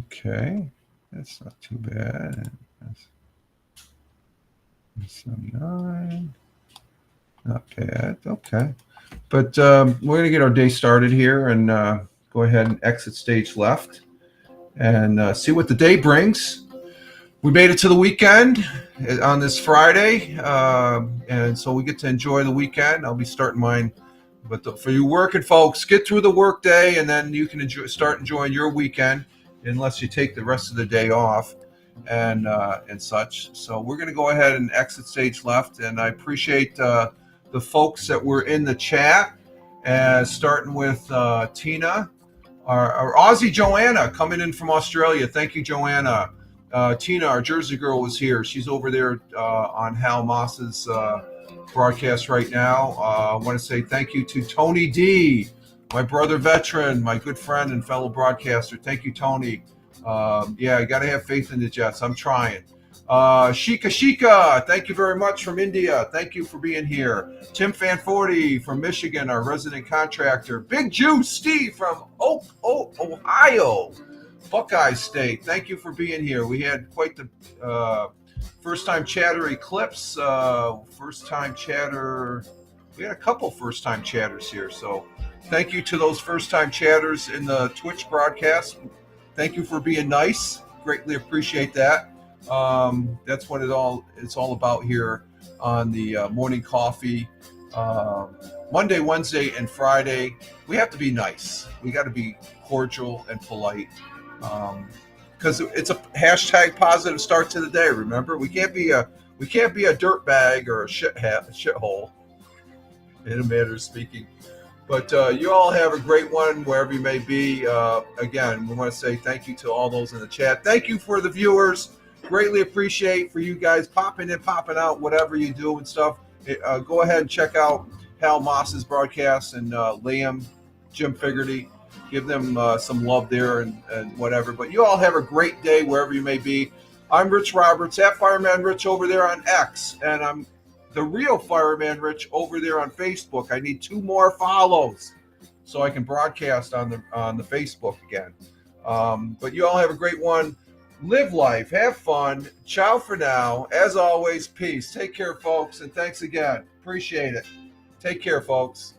Okay, that's not too bad. That's 9. Not bad. Okay, but we're going to get our day started here and go ahead and exit stage left and see what the day brings. We made it to the weekend on this Friday, and so we get to enjoy the weekend. I'll be starting mine. But for you working folks, get through the work day, and then you can start enjoying your weekend, unless you take the rest of the day off and such. So we're going to go ahead and exit stage left, and I appreciate the folks that were in the chat, starting with Tina, our Aussie Joanna coming in from Australia. Thank you, Joanna. Tina, our Jersey girl, was here. She's over there on Hal Moss's broadcast right now. I want to say thank you to Tony D, my brother veteran, my good friend and fellow broadcaster. Thank you, Tony. Yeah, you got to have faith in the Jets. I'm trying. Shika, thank you very much from India. Thank you for being here. Tim Fanforty from Michigan, our resident contractor. Big Juice Steve from Ohio, Buckeye State. Thank you for being here. We had quite the first-time chatter eclipse. First-time chatter. We had a couple first-time chatters here. So thank you to those first-time chatters in the Twitch broadcast. Thank you for being nice. Greatly appreciate that. That's what it's all about here on the morning coffee. Monday, Wednesday, and Friday, we have to be nice. We got to be cordial and polite, because it's a hashtag positive start to the day. Remember, we can't be a dirtbag or a shithole, in a manner of speaking. But you all have a great one wherever you may be. Again, we want to say thank you to all those in the chat. Thank you for the viewers. Greatly appreciate for you guys popping in, popping out, whatever you do and stuff. Go ahead and check out Hal Moss's broadcast and Liam, Jim Figerty. Give them some love there and whatever. But you all have a great day wherever you may be. I'm Rich Roberts, at Fireman Rich over there on X, and I'm the real Fireman Rich over there on Facebook. I need 2 more follows so I can broadcast on the Facebook again. But you all have a great one. Live life, have fun. Ciao for now. As always, peace. Take care, folks, and thanks again. Appreciate it. Take care, folks.